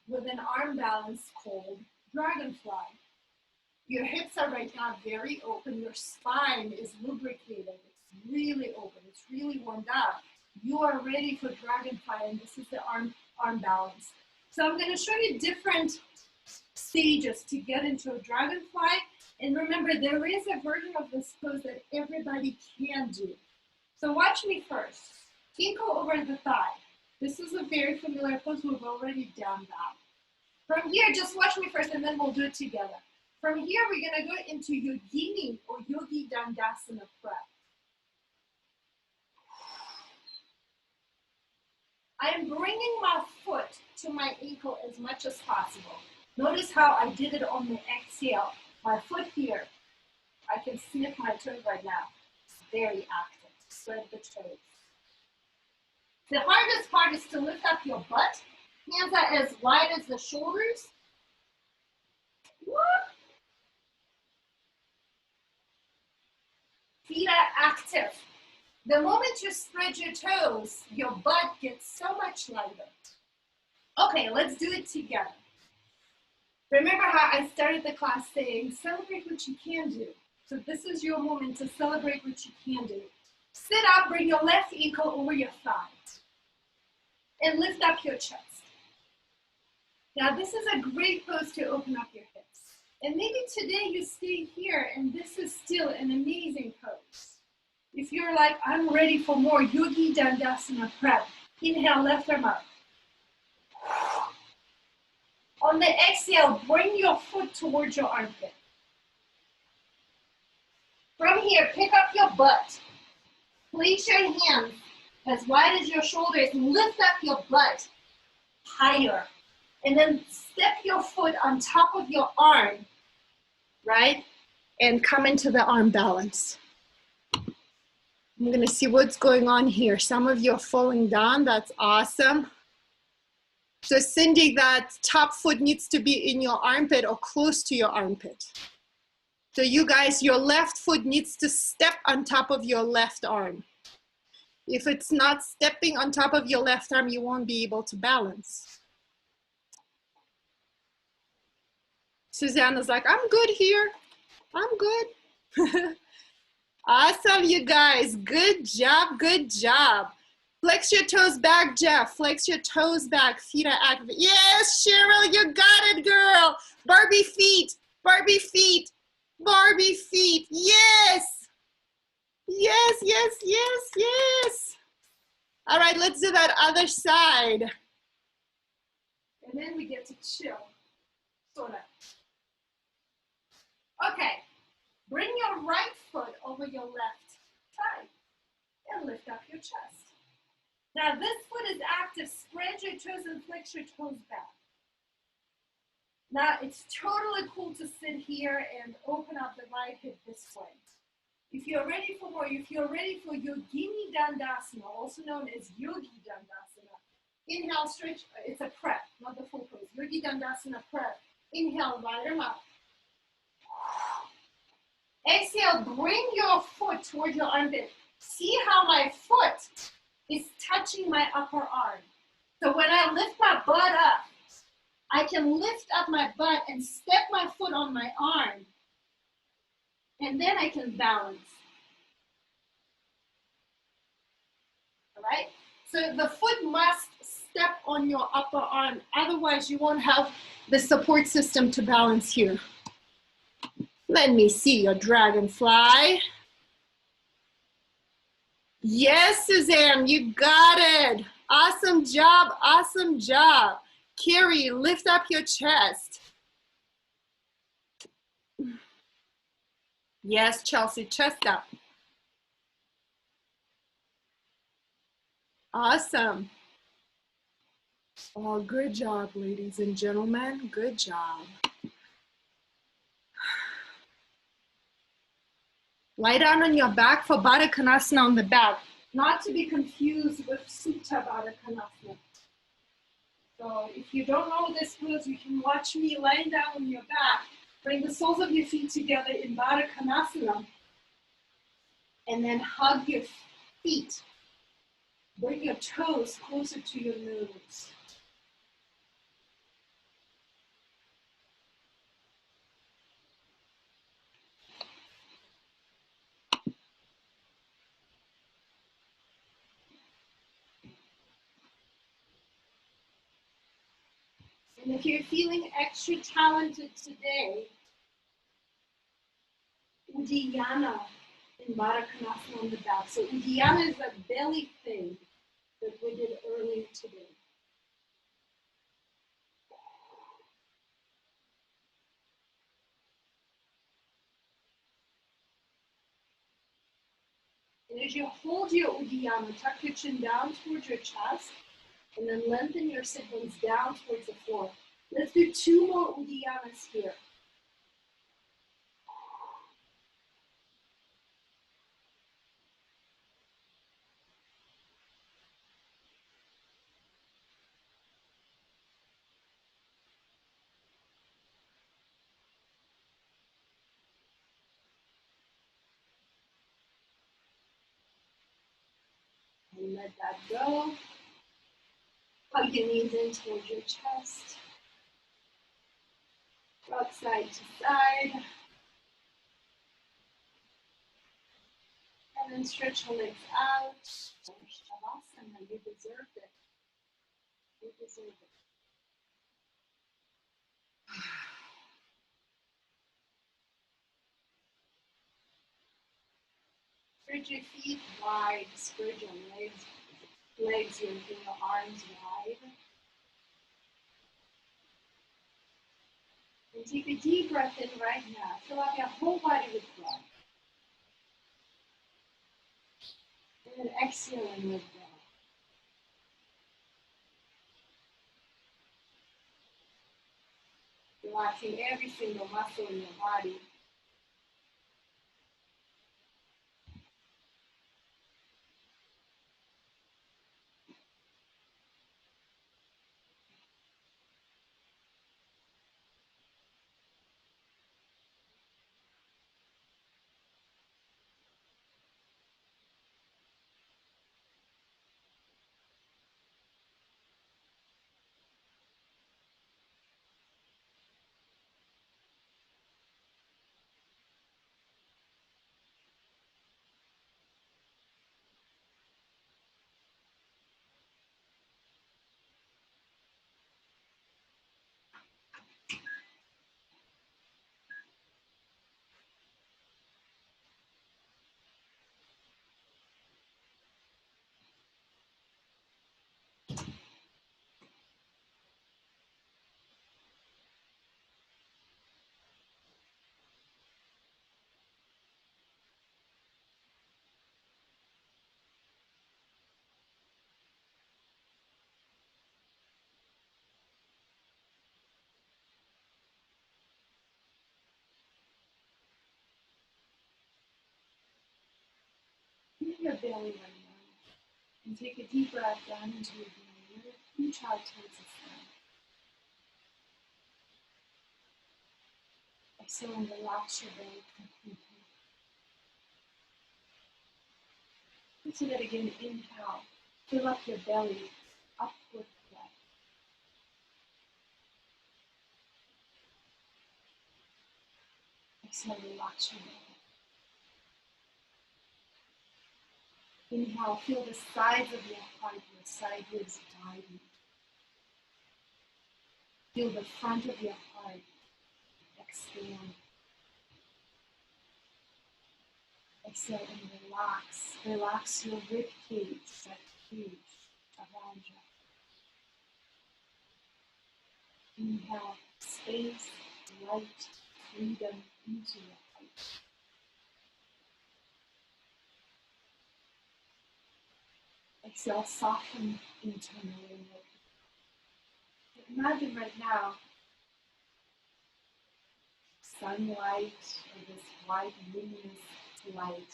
Speaker 1: with an arm balance called dragonfly. Your hips are right now very open. Your spine is lubricated. It's really open. It's really warmed up. You are ready for dragonfly, and this is the arm balance. So I'm going to show you different stages to get into a dragonfly. And remember, there is a version of this pose that everybody can do. So watch me first. Ankle over the thigh. This is a very familiar pose. We've already done that. From here, just watch me first and then we'll do it together. From here, we're going to go into Yogini or Yogini Dandasana prep. I'm bringing my foot to my ankle as much as possible. Notice how I did it on the exhale. My foot here, I can sniff my toes right now. It's very active. Spread the toes. The hardest part is to lift up your butt. Hands are as wide as the shoulders. Feet are active. The moment you spread your toes, your butt gets so much lighter. Okay, let's do it together. Remember how I started the class saying, celebrate what you can do. So this is your moment to celebrate what you can do. Sit up, bring your left ankle over your thigh. And lift up your chest. Now this is a great pose to open up your hips. And maybe today you stay here and this is still an amazing pose. If you're like, I'm ready for more Yogini Dandasana prep, inhale, left arm up. On the exhale, bring your foot towards your armpit. From here, pick up your butt. Place your hands as wide as your shoulders and lift up your butt higher. And then step your foot on top of your arm, right? And come into the arm balance. I'm gonna see what's going on here. Some of you are falling down, that's awesome. So Cindy, that top foot needs to be in your armpit or close to your armpit. So you guys, your left foot needs to step on top of your left arm. If it's not stepping on top of your left arm, you won't be able to balance. Susanna's like, I'm good here. I'm good. Awesome, you guys. Good job, good job. Flex your toes back, Jeff. Flex your toes back. Feet are active. Yes, Cheryl, you got it, girl. Barbie feet, Barbie feet, Barbie feet. Yes. Yes, yes, yes, yes. All right, let's do that other side. And then we get to chill, sort of. Okay, bring your right foot over your left thigh and lift up your chest. Now this foot is active. Spread your toes and flex your toes back. Now it's totally cool to sit here and open up the right hip this way. If you're ready for more, if you're ready for Yogini Dandasana, also known as Yogi Dandasana, inhale, stretch, it's a prep, not the full pose. Yogi Dandasana prep. Inhale, right arm up. Exhale, bring your foot towards your armpit. See how my foot is touching my upper arm. So when I lift my butt up, I can lift up my butt and step my foot on my arm. And then I can balance. All right? So the foot must step on your upper arm. Otherwise, you won't have the support system to balance here. Let me see your dragonfly. Yes, Suzanne, you got it. Awesome job, awesome job. Carrie, lift up your chest. Yes, Chelsea, chest up. Awesome. Oh, good job, ladies and gentlemen. Good job. Lie down on your back for Baddha Konasana on the back. Not to be confused with Supta Baddha Konasana. So if you don't know this pose, you can watch me lying down on your back. Bring the soles of your feet together in Baddha Konasana. And then hug your feet. Bring your toes closer to your nose. And if you're feeling extra talented today, Uddiyana in Baddha Konasana on the back. So Uddiyana is that belly thing that we did earlier today. And as you hold your Uddiyana, tuck your chin down towards your chest, and then lengthen your sit bones down towards the floor. Let's do 2 more Uddiyanas here. let that go. Hug your knees in towards your chest. Rock side to side. And then stretch your legs out. Shavasana, you deserve it. You deserve it. Spread your feet wide. Spread your legs, your arms wide. And take a deep breath in right now. Fill up your whole body with blood. And then exhale and let go. Relaxing every single muscle in your body. Feel your belly right now. And take a deep breath down into your belly. Reach out towards the sky. Exhale and relax your belly completely. Let's do that again. Inhale. Fill up your belly. Up with breath. Exhale, relax your belly. Inhale, feel the sides of your heart, your side ribs widen. Feel the front of your heart expand. Exhale and relax. Relax your rib cage, that cage around you. Inhale, space, light, freedom into your heart. Exhale, soften internally. Imagine right now, sunlight or this white luminous light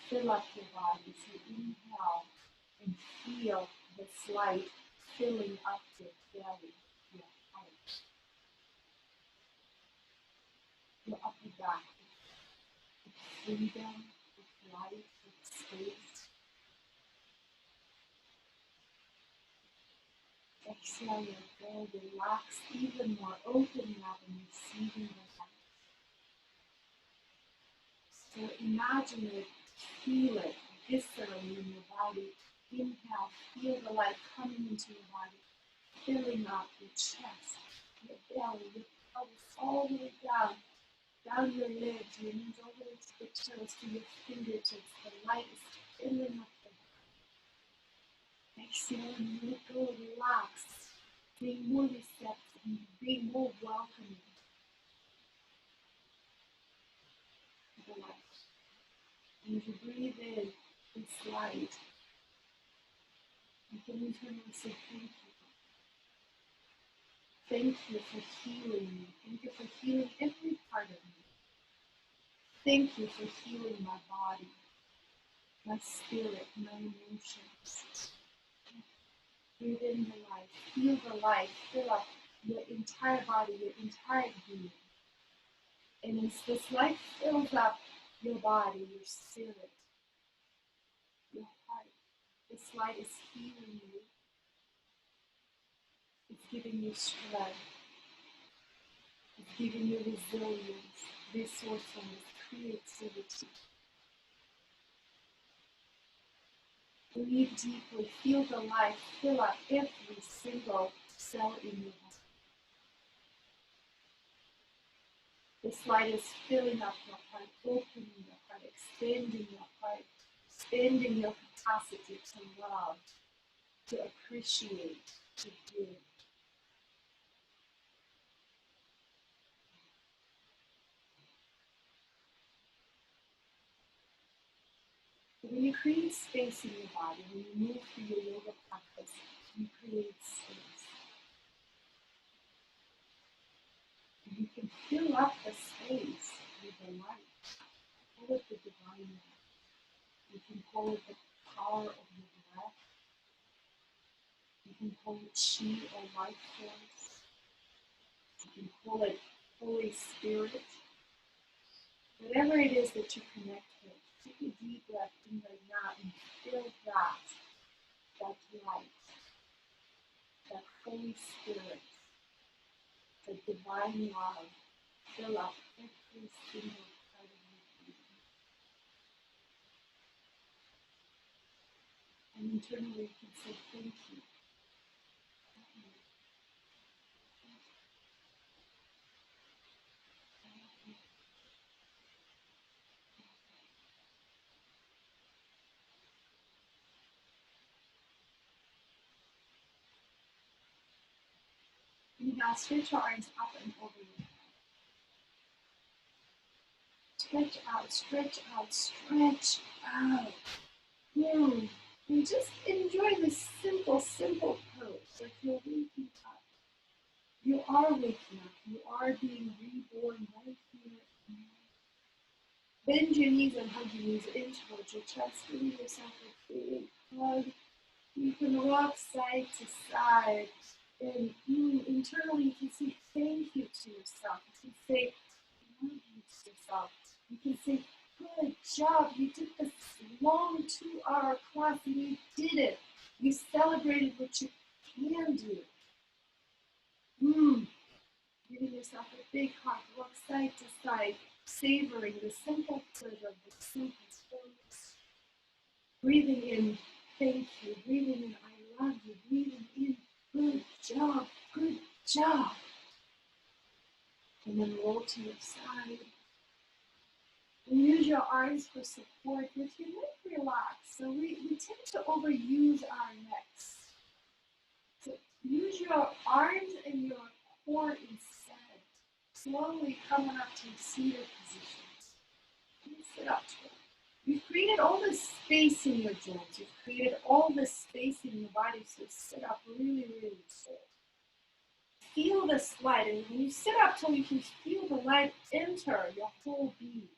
Speaker 1: fill up your body. So inhale and feel this light filling up your belly, your heart, your upper back, with freedom, with light, with space. Exhale your belly, relax even more, opening up and receiving the light. So imagine it, feel it viscerally in your body. Inhale, feel the light coming into your body, filling up your chest, your belly, your pelvis, all the way down your legs, your knees, all the way to the toes, to your fingertips. The light is filling up the body. Exhale and let go, relax, being more receptive, being more welcoming to the light. And as you breathe in this light, you can internally say thank you. Thank you for healing me. Thank you for healing every part of me. Thank you for healing my body, my spirit, my emotions. Breathe in the light. Feel the light fill up your entire body, your entire being. And as this light fills up your body, your spirit, your heart, This light is healing you. It's giving you strength. It's giving you resilience, resourcefulness, creativity. Breathe deeply, feel the light fill up every single cell in your body. This light is filling up your heart, opening your heart, expanding your heart, expanding your capacity to love, to appreciate, to give. When you create space in your body, when you move through your yoga practice, you create space. And you can fill up the space with the light. Call it the divine light. You can call it the power of your breath. You can call it chi or life force. You can call it Holy Spirit. Whatever it is that you connect with, take a deep breath in right now and feel that light, that Holy Spirit, that divine love, fill up every single part of your being. And internally you can say thank you. Now stretch your arms up and over your head. Stretch out, stretch out, stretch out. And just enjoy this simple pose. Like you're waking up. You are waking up. You are being reborn right here and now. Bend your knees and hug your knees in towards your chest. Give yourself a big hug. You can rock side to side. And internally you can say thank you to yourself. You can say I love you to yourself. You can say good job. You did this long 2-hour class and you did it. You celebrated what you can do. Giving yourself a big hug, walk side to side, savoring the simple pleasure of the simple stillness. Breathing in, thank you. Breathing in, I love you. Breathing in, good job, good job. And then roll to your side. And use your arms for support. With your neck relaxed, so we tend to overuse our necks. So use your arms and your core instead. Slowly coming up to seated positions. And sit up tall. You've created all this space in your joints. You've created all this space in your body, so sit up really, really tall. Feel this light, and when you sit up tall, you can feel the light enter your whole being.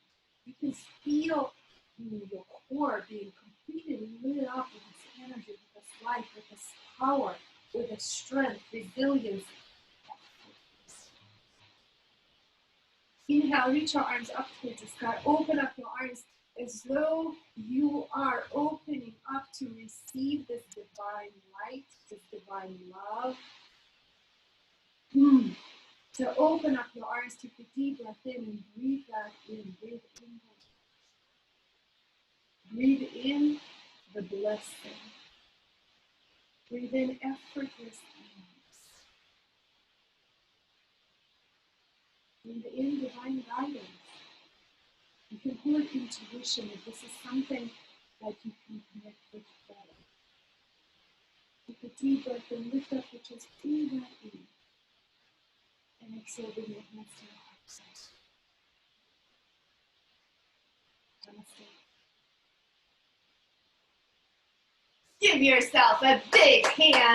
Speaker 1: You can feel your core being completely lit up with this energy, with this light, with this power, with this strength, resilience. Inhale, reach your arms up towards the sky. Open up your arms as though you are opening up to receive this divine light, this divine love. So open up your arms, take a deep breath in and breathe that in. Breathe in. Breathe in the blessing. Breathe in effortless ease. Breathe in divine guidance. You can hold intuition if this is something that you can connect with better. Take a deep breath and lift up your chest. Breathe that in. And exhale, bring your hands to your heart center. Namaste. Give yourself a big hand.